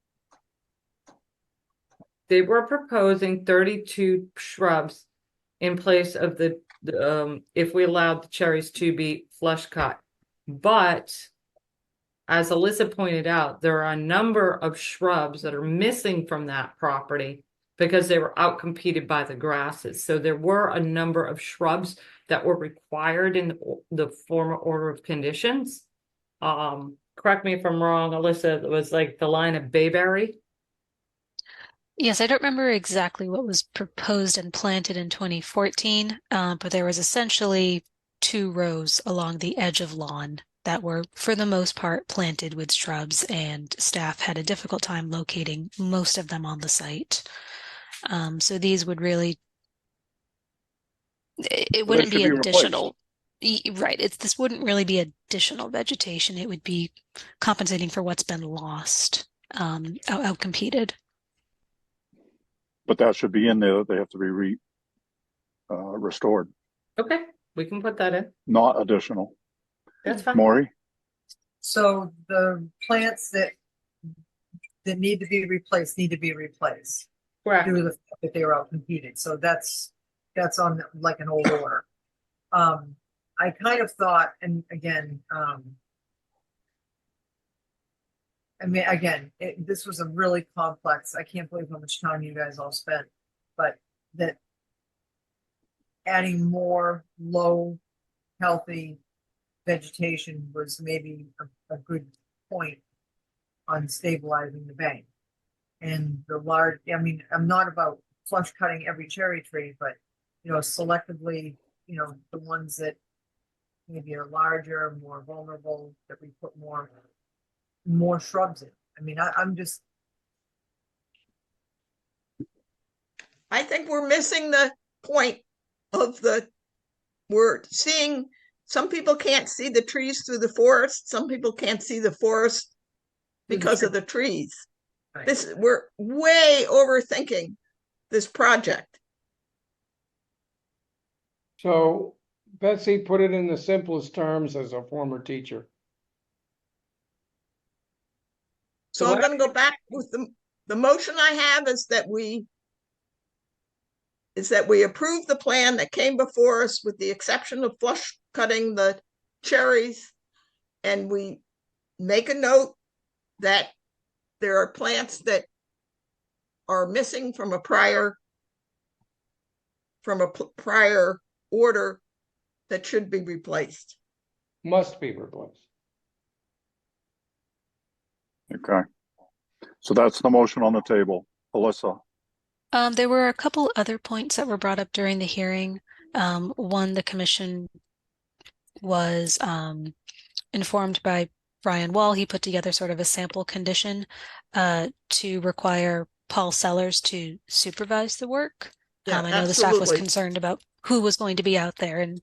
They were proposing 32 shrubs in place of the if we allowed the cherries to be flush cut. But as Alyssa pointed out, there are a number of shrubs that are missing from that property because they were outcompeted by the grasses. So there were a number of shrubs that were required in the former order of conditions. Correct me if I'm wrong, Alyssa, it was like the line of bayberry. Yes, I don't remember exactly what was proposed and planted in 2014, but there was essentially 2 rows along the edge of lawn that were, for the most part, planted with shrubs, and staff had a difficult time locating most of them on the site. So these would really, it wouldn't be additional. Right. This wouldn't really be additional vegetation. It would be compensating for what's been lost, outcompeted. But that should be in there. They have to be restored. Okay, we can put that in. Not additional. That's fine. Maury? So the plants that need to be replaced need to be replaced. Correct. Due to the fact that they were out competed. So that's on like an old order. I kind of thought, and again, I mean, again, this was a really complex, I can't believe how much time you guys all spent, but that adding more low, healthy vegetation was maybe a good point on stabilizing the bank. And the large, I mean, I'm not about flush cutting every cherry tree, but, you know, selectively, you know, the ones that maybe are larger, more vulnerable, that we put more shrubs in. I mean, I'm just. I think we're missing the point of we're seeing, some people can't see the trees through the forest. Some people can't see the forest because of the trees. Right. We're way overthinking this project. So Betsy put it in the simplest terms as a former teacher. So I'm going to go back with the motion I have is that we approve the plan that came before us with the exception of flush cutting the cherries, and we make a note that there are plants that are missing from a prior order that should be replaced. Must be replaced. Okay. So that's the motion on the table. Alyssa? There were a couple other points that were brought up during the hearing. One, the commission was informed by Brian Wall. He put together sort of a sample condition to require Paul Sellers to supervise the work. Yeah, I know the staff was concerned about who was going to be out there, and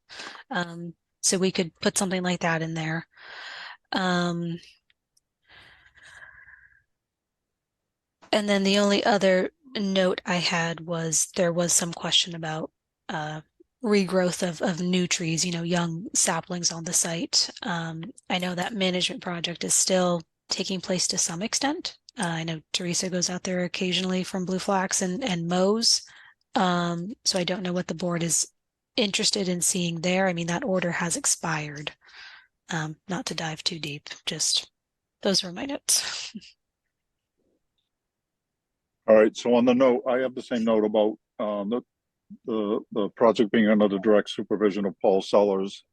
so we could put something like that in there. And then the only other note I had was there was some question about regrowth of new trees, you know, young saplings on the site. I know that management project is still taking place to some extent. I know Teresa goes out there occasionally from Blue Flax and mows. So I don't know what the board is interested in seeing there. I mean, that order has expired. Not to dive too deep, just those were my notes. All right, so on the note, I have the same note about the project being under the direct supervision of Paul Sellers.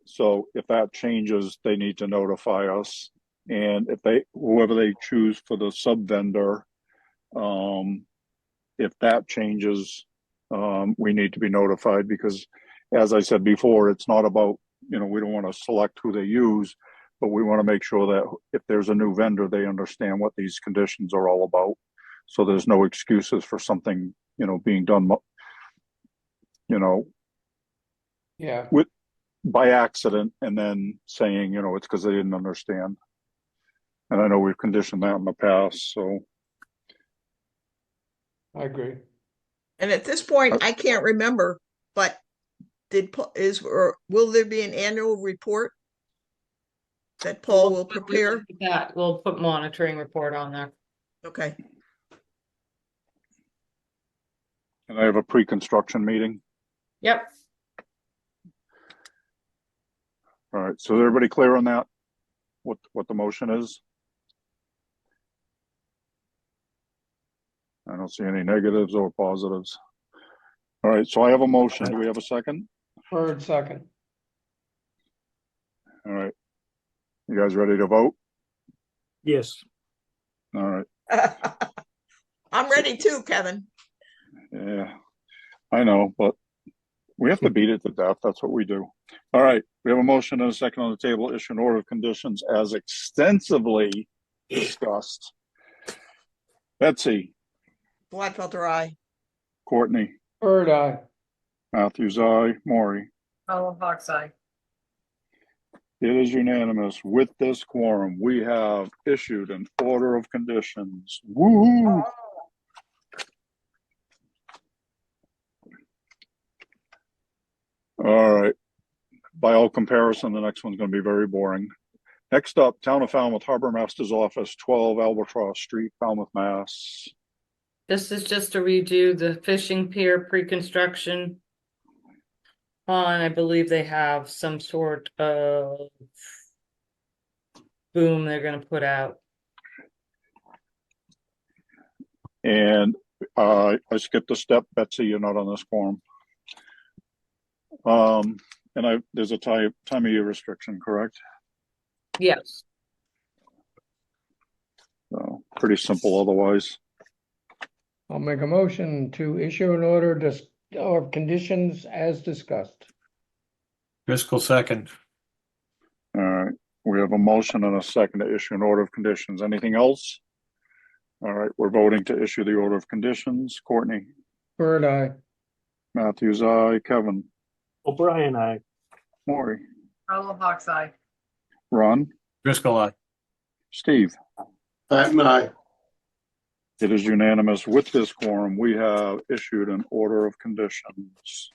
So if that changes, they need to notify us. And if whoever they choose for the sub vendor, if that changes, we need to be notified, because as I said before, it's not about, you know, we don't want to select who they use, but we want to make sure that if there's a new vendor, they understand what these conditions are all about. So there's no excuses for something, you know, being done, you know, by accident, and then saying, you know, it's because they didn't understand. And I know we've conditioned that in the past, so. I agree. And at this point, I can't remember, but will there be an annual report that Paul will prepare? Yeah, we'll put monitoring report on there. Okay. And I have a pre-construction meeting. Yep. All right, so is everybody clear on that? What the motion is? I don't see any negatives or positives. All right, so I have a motion. Do we have a second? Third, second. All right. You guys ready to vote? Yes. All right. I'm ready too, Kevin. Yeah, I know, but We have to beat it to death. That's what we do. All right. We have a motion and a second on the table. Issue an order of conditions as extensively discussed. Betsy. Gladfelder, aye. Courtney. Bird eye. Matthews, aye. Maury. Hollow Hawks Eye. It is unanimous. With this quorum, we have issued an order of conditions. Woohoo! All right. By all comparison, the next one's going to be very boring. Next up, Town of Falmouth Harbor Master's Office, 12 Albatross Street, Falmouth, Mass. This is just to redo the fishing pier pre-construction. And I believe they have some sort of boom they're going to put out. And I skipped a step. Betsy, you're not on this form. And there's a time of year restriction, correct? Yes. So pretty simple otherwise. I'll make a motion to issue an order of conditions as discussed. Driscoll second. All right. We have a motion and a second to issue an order of conditions. Anything else? All right. We're voting to issue the order of conditions. Courtney. Bird eye. Matthews, aye. Kevin. O'Brien, aye. Maury. Hollow Hawks Eye. Ron. Driscoll eye. Steve. Patton, aye. It is unanimous. With this quorum, we have issued an order of conditions.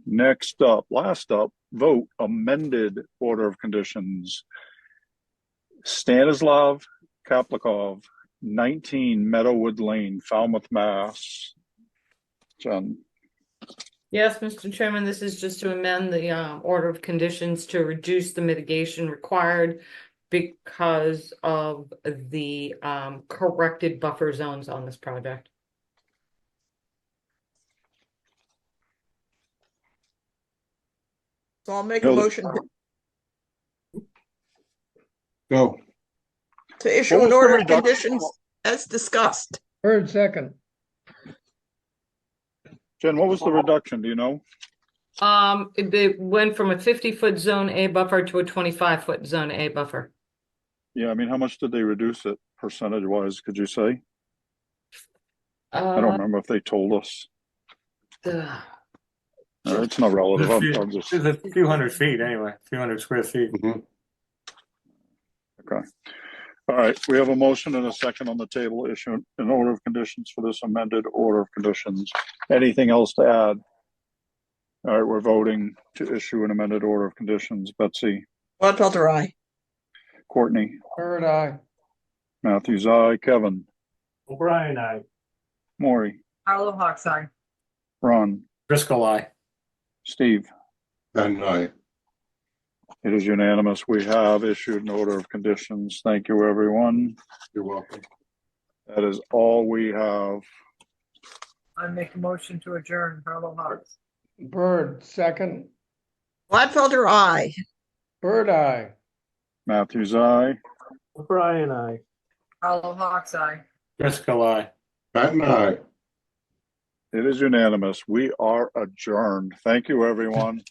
Next up, last up, vote amended order of conditions. Stanislav Kaplikov, 19 Meadowwood Lane, Falmouth, Mass. Jen. Yes, Mr. Chairman, this is just to amend the order of conditions to reduce the mitigation required because of the corrected buffer zones on this project. So I'll make a motion Go. to issue an order of conditions as discussed. Bird second. Jen, what was the reduction? Do you know? It went from a 50-foot zone A buffer to a 25-foot zone A buffer. Yeah, I mean, how much did they reduce it percentage wise? Could you say? I don't remember if they told us. It's not relative. It's a few hundred feet anyway, a few hundred square feet. Mm-hmm. Okay. All right. We have a motion and a second on the table. Issue an order of conditions for this amended order of conditions. Anything else to add? All right. We're voting to issue an amended order of conditions. Betsy. Gladfelder, aye. Courtney. Bird eye. Matthews, aye. Kevin. O'Brien, aye. Maury. Hollow Hawks Eye. Ron. Driscoll eye. Steve. Patton, aye. It is unanimous. We have issued an order of conditions. Thank you, everyone. You're welcome. That is all we have. I make a motion to adjourn. Hollow Hawks. Bird second. Gladfelder, aye. Bird eye. Matthews, aye. O'Brien, aye. Hollow Hawks Eye. Driscoll eye. Patton, aye. It is unanimous. We are adjourned. Thank you, everyone.